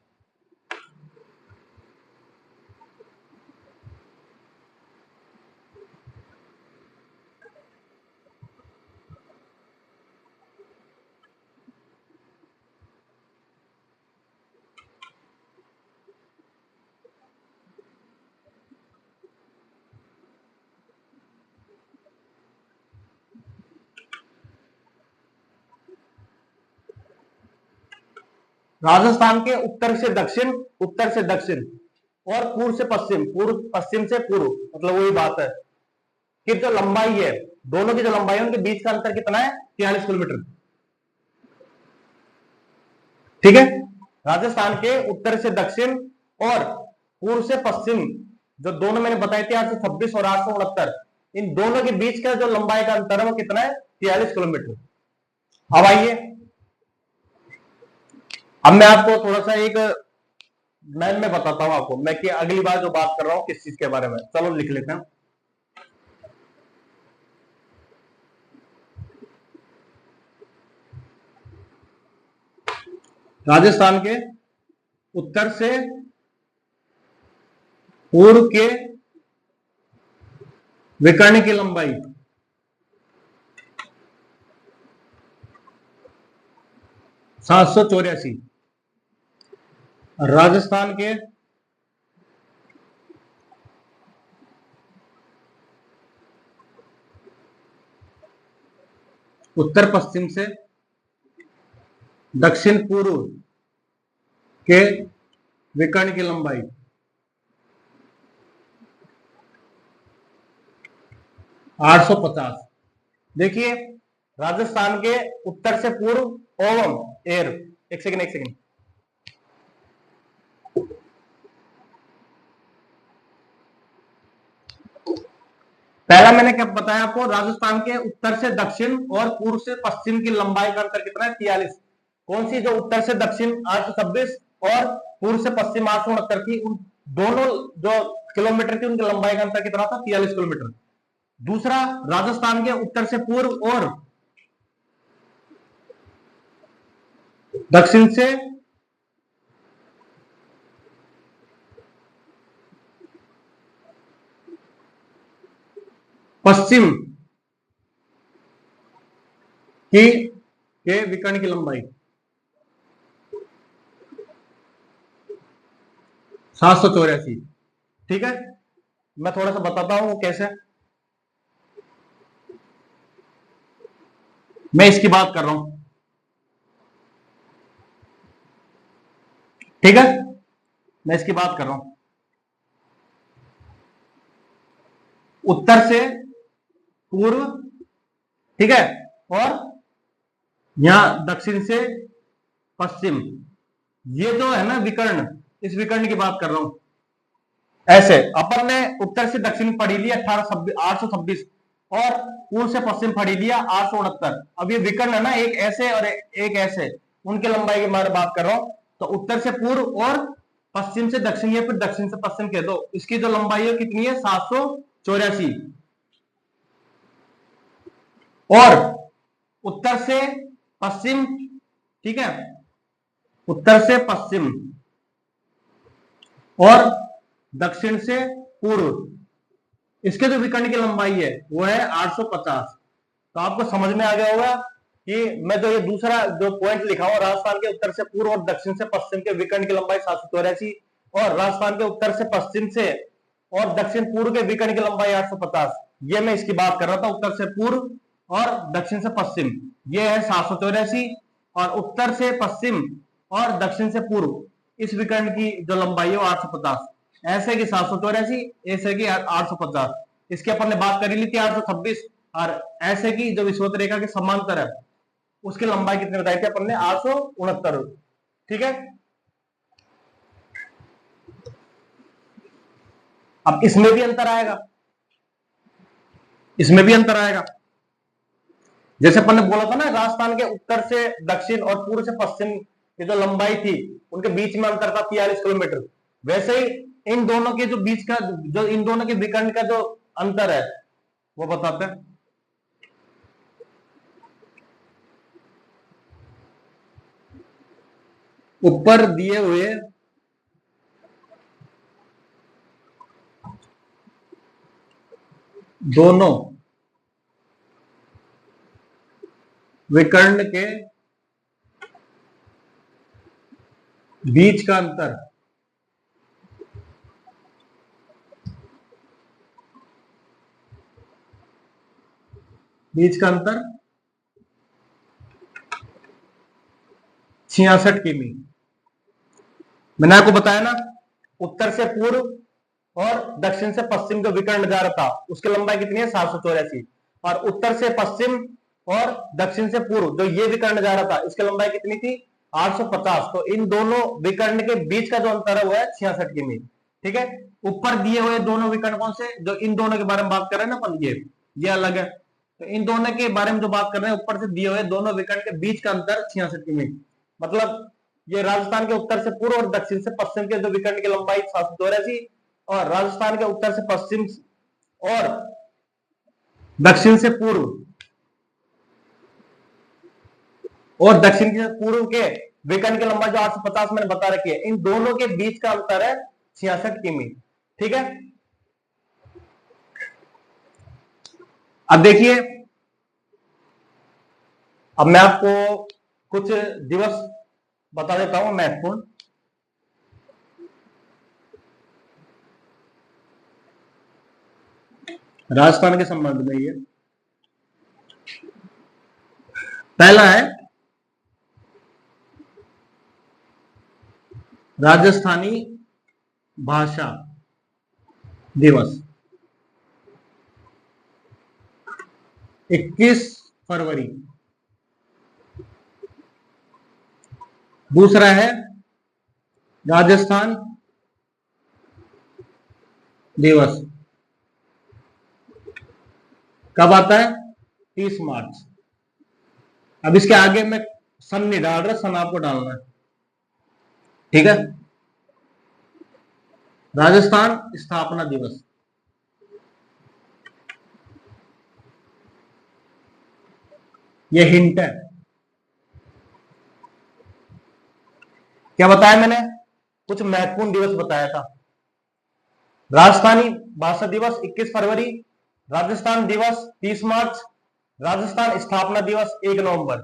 राजस्थान के उत्तर से दक्षिण, उत्तर से दक्षिण और पूर्व से पश्चिम, पूर्व पश्चिम से पूर्व, मतलब वही बात है कि जो लंबाई है, दोनों की जो लंबाई है उनके बीच का अंतर कितना है? 43 किलोमीटर। ठीक है, राजस्थान के उत्तर से दक्षिण और पूर्व से पश्चिम, जो दोनों मैंने बताए थे 826 और 869, इन दोनों के बीच का जो लंबाई का अंतर है वो कितना है? 43 किलोमीटर। अब आइए, अब मैं आपको थोड़ा सा एक मैं बताता हूं आपको, मैं कि अगली बार जो बात कर रहा हूं किस चीज के बारे में। चलो लिख लेते हैं। राजस्थान के उत्तर से पूर्व के विकर्ण की लंबाई 784। राजस्थान के उत्तर पश्चिम से दक्षिण पूर्व के विकर्ण की लंबाई 850। देखिए, राजस्थान के उत्तर से पूर्व ओवम एयर, एक सेकंड एक सेकंड, पहला मैंने क्या बताया आपको, राजस्थान के उत्तर से दक्षिण और पूर्व से पश्चिम की लंबाई का अंतर कितना है, 43। कौन सी, जो उत्तर से दक्षिण 826 और पूर्व से पश्चिम 869 थी, उन दोनों जो किलोमीटर थी उनकी लंबाई का अंतर कितना था, 43 किलोमीटर। दूसरा, राजस्थान के उत्तर से पूर्व और दक्षिण से पश्चिम की के विकर्ण की लंबाई 784। ठीक है, मैं थोड़ा सा बताता हूं वो कैसे। मैं इसकी बात कर रहा हूं, ठीक है, मैं इसकी बात कर रहा हूं। उत्तर से पूर्व, ठीक है, और यहां दक्षिण से पश्चिम, ये जो है ना विकर्ण, इस विकर्ण की बात कर रहा हूं। ऐसे अपन ने उत्तर से दक्षिण पढ़ी लिया 826 और पूर्व से पश्चिम पढ़ी लिया 869। अब ये विकर्ण है ना, एक ऐसे और एक ऐसे, उनके लंबाई के बारे में बात कर रहा हूं। तो उत्तर से पूर्व और पश्चिम से दक्षिण या फिर दक्षिण से पश्चिम कह दो, इसकी जो लंबाई है कितनी है, 784। और उत्तर से पश्चिम, ठीक है, उत्तर से पश्चिम और दक्षिण से पूर्व, इसके जो विकर्ण की लंबाई है वो है 850। तो आपको समझ में आ गया होगा कि मैं जो ये दूसरा जो पॉइंट लिखा हूं, राजस्थान के उत्तर से पूर्व और दक्षिण से पश्चिम के विकर्ण की लंबाई 784 और राजस्थान के उत्तर से पश्चिम से और दक्षिण पूर्व के विकर्ण की लंबाई 850, ये मैं इसकी बात कर रहा था। उत्तर से पूर्व और दक्षिण से पश्चिम ये है 784 और उत्तर से पश्चिम और दक्षिण से पूर्व इस विकर्ण की जो लंबाई है वो 850। ऐसे की 784, ऐसे की 850। इसकी अपन ने बात करी ली थी 826 और ऐसे की जो विषुवत रेखा के समांतर है उसकी लंबाई कितनी बताई थी अपन ने, 869। ठीक है, अब इसमें भी अंतर आएगा, इसमें भी अंतर आएगा। जैसे अपन ने बोला था ना, राजस्थान के उत्तर से दक्षिण और पूर्व से पश्चिम की जो लंबाई थी उनके बीच में अंतर था 43 किलोमीटर। वैसे ही इन दोनों के जो बीच का, जो इन दोनों के विकर्ण का जो अंतर है वो बताते हैं। ऊपर दिए हुए दोनों विकर्ण के बीच का अंतर बीच का अंतर 66 किमी। मैंने आपको बताया ना, उत्तर से पूर्व और दक्षिण से पश्चिम का विकर्ण जा रहा था उसकी लंबाई कितनी है, 784। और उत्तर से पश्चिम और दक्षिण से पूर्व जो ये विकर्ण जा रहा था इसकी लंबाई कितनी थी, 850। तो इन दोनों विकर्ण के बीच का जो अंतर है वो है 66 किमी। ठीक है, ऊपर दिए हुए दोनों विकर्ण कौन से, जो इन दोनों के बारे में बात कर रहे हैं ना अपन, ये अलग है। तो इन दोनों के बारे में जो बात कर रहे हैं, ऊपर से दिए हुए दोनों विकर्ण के बीच का अंतर 66 किमी। मतलब ये राजस्थान के उत्तर से पूर्व और दक्षिण से पश्चिम के जो विकर्ण की लंबाई 784 और राजस्थान के उत्तर से पश्चिम और दक्षिण से पूर्व और दक्षिण से पूर्व के विकर्ण की लंबाई जो 850 मैंने बता रखी है, इन दोनों के बीच का अंतर है 66 किमी। ठीक है, अब देखिए, अब मैं आपको कुछ दिवस बता देता हूं महत्वपूर्ण। राजस्थान के संबंध में ये पहला है राजस्थानी भाषा दिवस, 21 फरवरी। दूसरा है राजस्थान दिवस, कब आता है? 30 मार्च। अब इसके आगे मैं सन नहीं डाल रहा, सन आपको डालना है, ठीक है। राजस्थान स्थापना दिवस, ये हिंट है। क्या बताया मैंने? कुछ महत्वपूर्ण दिवस बताया था। राजस्थानी भाषा दिवस 21 फरवरी, राजस्थान दिवस 30 मार्च, राजस्थान स्थापना दिवस 1 नवंबर,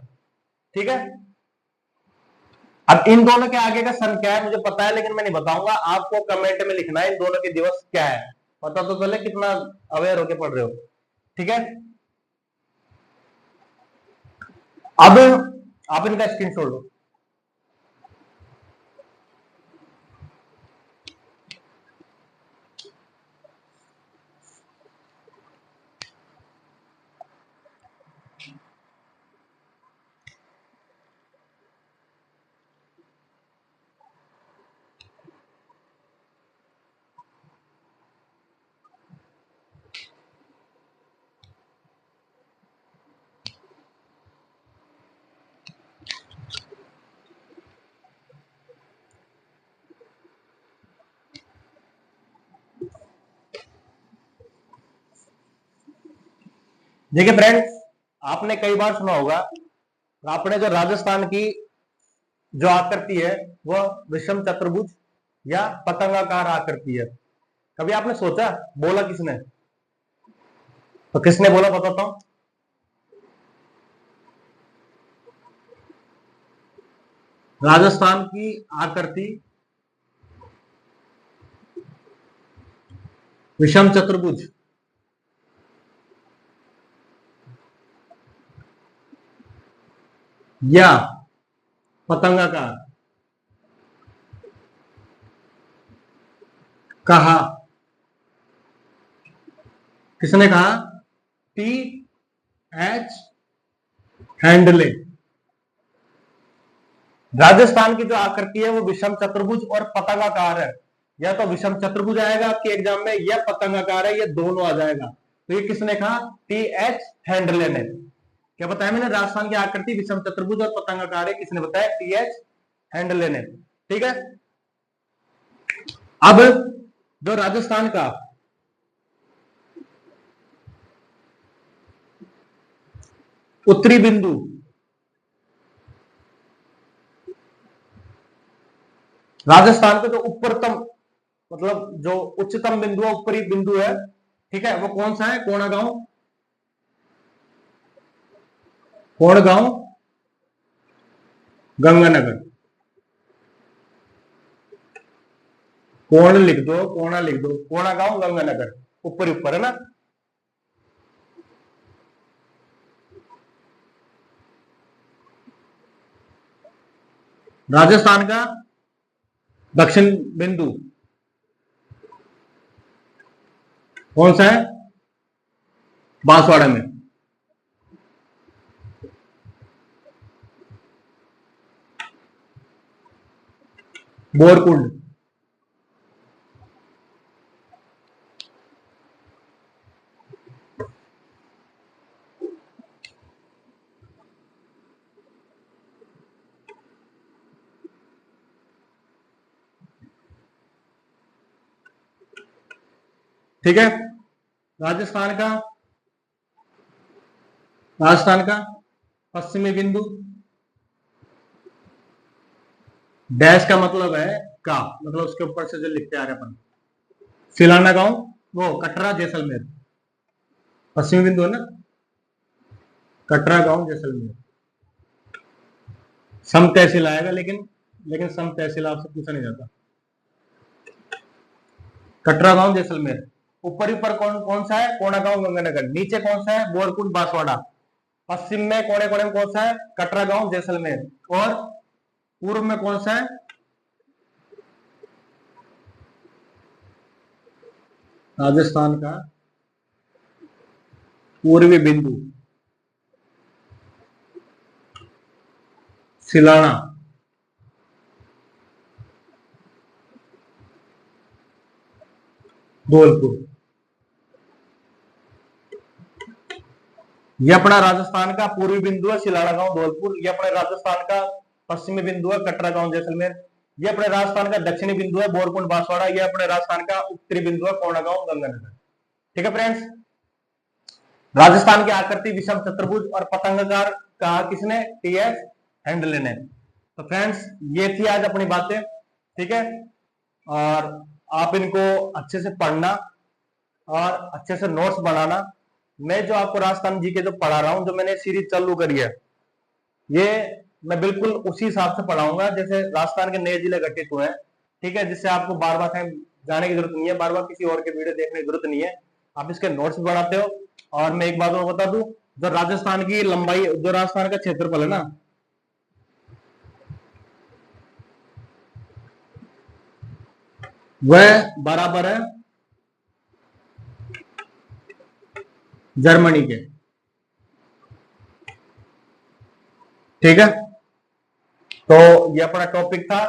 ठीक है। अब इन दोनों के आगे का सन क्या है मुझे पता है, लेकिन मैं नहीं बताऊंगा, आपको कमेंट में लिखना है इन दोनों के दिवस क्या है। पता तो चले कितना अवेयर होके पढ़ रहे हो, ठीक है। अब आप इनका स्क्रीनशॉट लो। देखिए फ्रेंड्स, आपने कई बार सुना होगा, आपने जो राजस्थान की जो आकृति है वह विषम चतुर्भुज या पतंगाकार आकृति है। कभी आपने सोचा, बोला किसने? तो किसने बोला बताता हूं। राजस्थान की आकृति विषम चतुर्भुज या पतंगाकार कहा। किसने कहा? T H handle. राजस्थान की जो आकृति है वो विषम चतुर्भुज और पतंगाकार है। या तो विषम चतुर्भुज आएगा आपके एग्जाम में, या पतंगाकार है, ये दोनों आ जाएगा। तो ये किसने कहा? टी एच हैंडले ने। क्या बताया मैंने? राजस्थान की आकृति विषम चतुर्भुज और पतंगाकार है, किसने बताया? टी एच हैंडले ने, ठीक है। अब जो राजस्थान का उत्तरी बिंदु, राजस्थान का जो ऊपरतम, मतलब जो उच्चतम बिंदु है, ऊपरी बिंदु है, ठीक है, वो कौन सा है? कोणागांव। कोणगांव गंगानगर। कोण लिख दो, कोणा लिख दो, कोणागांव गंगानगर, ऊपर ऊपर है ना। राजस्थान का दक्षिण बिंदु कौन सा है? बांसवाड़ा में। बोरकुंड। ठीक है। राजस्थान का राजस्थान का पश्चिमी बिंदु, डैश का मतलब है का, मतलब उसके ऊपर से जो लिखते आ रहे अपन। सिलाना गांव, वो कटरा जैसलमेर, पश्चिमी बिंदु है ना, कटरा गांव जैसलमेर। सम तहसील आएगा, लेकिन लेकिन सम तहसील आपसे पूछा नहीं जाता। कटरा गांव जैसलमेर। ऊपर ऊपर कौन कौन सा है? कोणागांव गंगानगर। नीचे कौन सा है? बोरकुंड बांसवाड़ा। पश्चिम में कोने कोने में कौन सा है? कटरा गांव जैसलमेर। और पूर्व में कौन सा है? राजस्थान का पूर्वी बिंदु सिलाना। धौलपुर। ये अपना राजस्थान का पूर्वी बिंदु है सिलाड़ा गांव धौलपुर। ये अपने राजस्थान का पश्चिमी बिंदु है कटरा गांव जैसलमेर। ये अपने राजस्थान का दक्षिणी बिंदु है बोरकुंड बांसवाड़ा। ये अपने राजस्थान का उत्तरी बिंदु है कोंडागांव गंगानगर। ठीक है फ्रेंड्स, राजस्थान की आकृति विषम चतुर्भुज और पतंगाकार कहा किसने? टी.एस. हैंडले ने। तो फ्रेंड्स ये थी आज अपनी बातें, ठीक है, और आप इनको अच्छे से पढ़ना और अच्छे से नोट्स बनाना। मैं जो आपको राजस्थान जी के जो पढ़ा रहा हूं, जो मैंने सीरीज चालू करी है, ये मैं बिल्कुल उसी हिसाब से पढ़ाऊंगा जैसे राजस्थान के नए जिले गठित हुए हैं। ठीक है, जिससे आपको बार बार कहीं जाने की जरूरत नहीं है, बार बार किसी और के वीडियो देखने की जरूरत नहीं है। आप इसके नोट्स बनाते हो। और मैं एक बात और बता दूं, जो राजस्थान की लंबाई, जो राजस्थान का क्षेत्रफल है ना, वह बराबर है जर्मनी के। ठीक है, तो ये अपना टॉपिक था।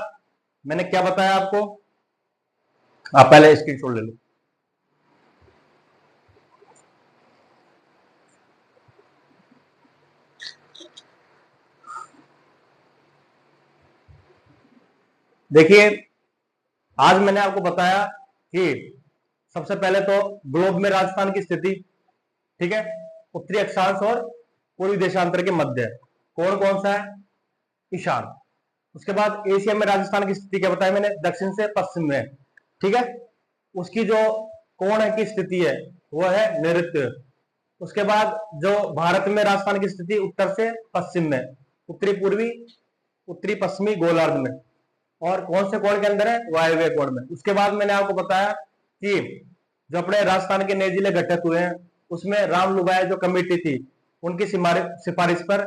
मैंने क्या बताया आपको, आप पहले स्क्रीनशॉट ले लो। देखिए, आज मैंने आपको बताया कि सबसे पहले तो ग्लोब में राजस्थान की स्थिति, ठीक है, उत्तरी अक्षांश और पूर्वी देशांतर के मध्य कौन कौन सा है? ईशान। उसके बाद एशिया में राजस्थान की स्थिति क्या बताया मैंने? दक्षिण से पश्चिम में। ठीक है, उसकी जो कोण की स्थिति है वो है नैऋत्य। उसके बाद जो भारत में राजस्थान की स्थिति उत्तर से पश्चिम में, उत्तरी पूर्वी उत्तरी पश्चिमी गोलार्ध में, और कौन से कोण के अंदर है? वायव्य कोण में। उसके बाद मैंने आपको बताया कि जो अपने राजस्थान के नए जिले गठित हुए हैं, उसमें राम लुबाया जो कमेटी थी, उनकी सिफारिश पर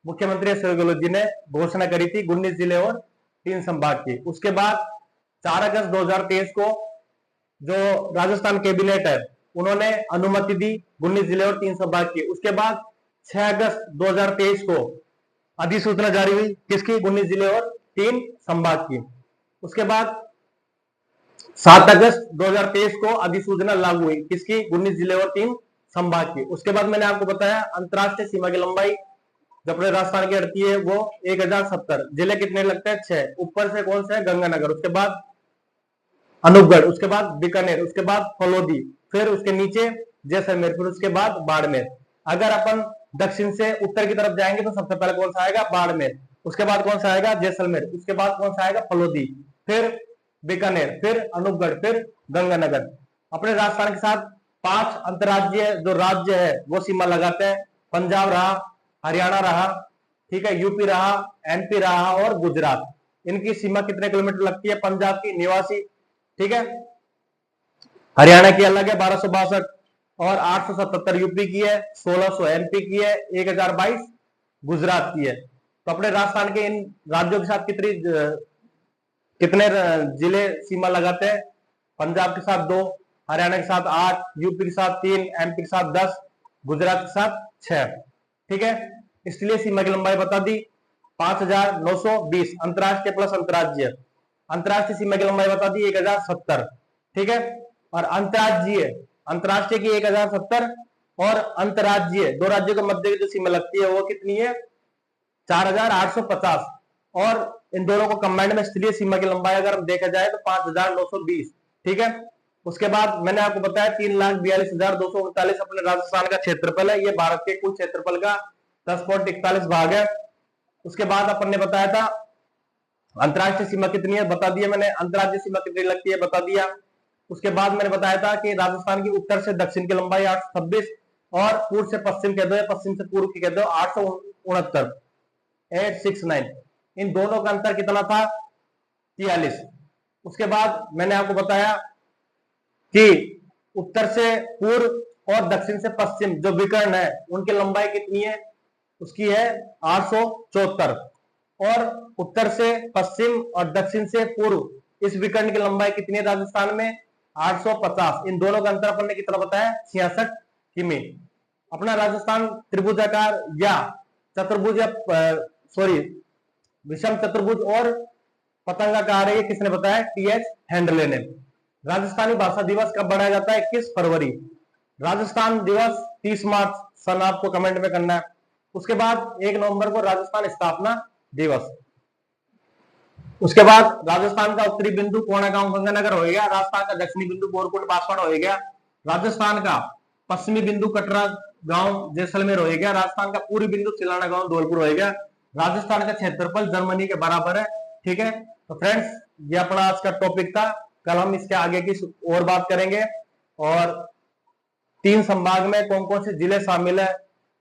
मुख्यमंत्री अशोक गहलोत जी ने घोषणा करी थी 19 जिले और 3 संभाग की। उसके बाद 4 अगस्त 2023 को जो राजस्थान कैबिनेट है, उन्होंने अनुमति दी 19 जिले और 3 संभाग की। उसके बाद 6 अगस्त 2023 को अधिसूचना जारी हुई किसकी? 19 जिले और 3 संभाग की। उसके बाद 7 अगस्त 2023 को अधिसूचना लागू हुई किसकी? 19 जिले और 3 संभाग की। उसके बाद मैंने आपको बताया अंतरराष्ट्रीय सीमा की लंबाई जो अपने राजस्थान की अड़ती है वो 1070। जिले कितने लगते हैं? 6। ऊपर से कौन सा है? गंगानगर। उसके बाद अनूपगढ़, उसके बाद बीकानेर, उसके बाद फलोदी, फिर उसके नीचे जैसलमेर, फिर उसके बाद बाड़मेर। अगर अपन दक्षिण से उत्तर की तरफ जाएंगे तो सबसे पहले कौन सा आएगा? बाड़मेर। उसके बाद कौन सा आएगा? जैसलमेर। उसके बाद कौन सा आएगा? फलोदी, फिर बीकानेर, फिर अनूपगढ़, फिर गंगानगर। अपने राजस्थान के साथ 5 अंतरराज्यीय जो राज्य है वो सीमा लगाते हैं। पंजाब रहा, हरियाणा रहा, ठीक है, यूपी रहा, एमपी रहा और गुजरात। इनकी सीमा कितने किलोमीटर लगती है? पंजाब की 89, ठीक है, हरियाणा की अलग है 1262 और 877 यूपी की है, 1600 एमपी की है, 1022 गुजरात की है। तो अपने राजस्थान के इन राज्यों के साथ कितने जिले सीमा लगाते हैं? पंजाब के साथ 2, हरियाणा के साथ 8, यूपी के साथ 3, एमपी के साथ 10, गुजरात के साथ 6। ठीक है, इसलिए सीमा की लंबाई बता दी 5920 अंतरराष्ट्रीय प्लस अंतरराज्यीय। अंतरराष्ट्रीय सीमा की लंबाई बता दी 1070। ठीक है, और अंतरराष्ट्रीय की 1070 और अंतरराज्यीय दो राज्यों के मध्य की जो सीमा लगती है वो कितनी है? 4850। और इन दोनों को कंबाइंड में स्थलीय सीमा की लंबाई अगर देखा जाए तो 5920। ठीक है, उसके बाद मैंने आपको बताया 3,42,239 अपने राजस्थान का क्षेत्रफल है। ये भारत के कुल क्षेत्रफल का 10.41 भाग है। उसके बाद अपन ने बताया था अंतरराष्ट्रीय सीमा कितनी है, बता दिया मैंने। अंतरराज्यीय सीमा कितनी लगती है, बता दिया। उसके बाद मैंने बताया था कि राजस्थान की उत्तर से दक्षिण की लंबाई 826 और पूर्व से पश्चिम कह दो या पश्चिम से पूर्व की कह दो 869, 869। इन दोनों का अंतर कितना था? 43। उसके बाद मैंने आपको बताया कि उत्तर से पूर्व और दक्षिण से पश्चिम जो विकर्ण है उनकी लंबाई कितनी है? उसकी है 874। और उत्तर से पश्चिम और दक्षिण से पूर्व इस विकर्ण की लंबाई कितनी है राजस्थान में? 850। इन दोनों का अंतर अपन ने कितना बताया? 66 किमी। अपना राजस्थान त्रिभुजाकार या चतुर्भुज या सॉरी विषम चतुर्भुज और पतंगाकार है, ये किसने बताया? टी.एस. हैंडले ने। राजस्थानी भाषा दिवस कब मनाया जाता है? 21 फरवरी। राजस्थान दिवस 30 मार्च सन आपको कमेंट में करना है। उसके बाद 1 नवंबर को राजस्थान स्थापना दिवस। उसके बाद राजस्थान का उत्तरी बिंदु कोणागांव गंगानगर हो गया, राजस्थान का दक्षिणी बिंदु बोरकोट बांसवाड़ा हो गया, राजस्थान का पश्चिमी बिंदु कटरा गांव जैसलमेर हो गया, राजस्थान का पूर्वी बिंदु सिलाना गांव धौलपुर हो गया, राजस्थान का क्षेत्रफल जर्मनी के बराबर है। ठीक है, तो फ्रेंड्स ये अपना आज का टॉपिक था। कल हम इसके आगे की और बात करेंगे, और 3 संभाग में कौन कौन से जिले शामिल है,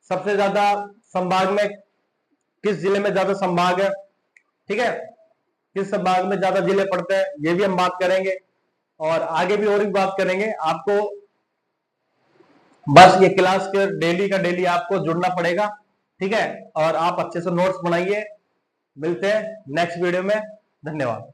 सबसे ज्यादा संभाग में किस जिले में ज्यादा संभाग है, ठीक है, किस संभाग में ज्यादा जिले पड़ते हैं, ये भी हम बात करेंगे। और आगे भी और भी बात करेंगे। आपको बस ये क्लास के डेली का डेली आपको जुड़ना पड़ेगा, ठीक है, और आप अच्छे से नोट्स बनाइए। मिलते हैं नेक्स्ट वीडियो में, धन्यवाद।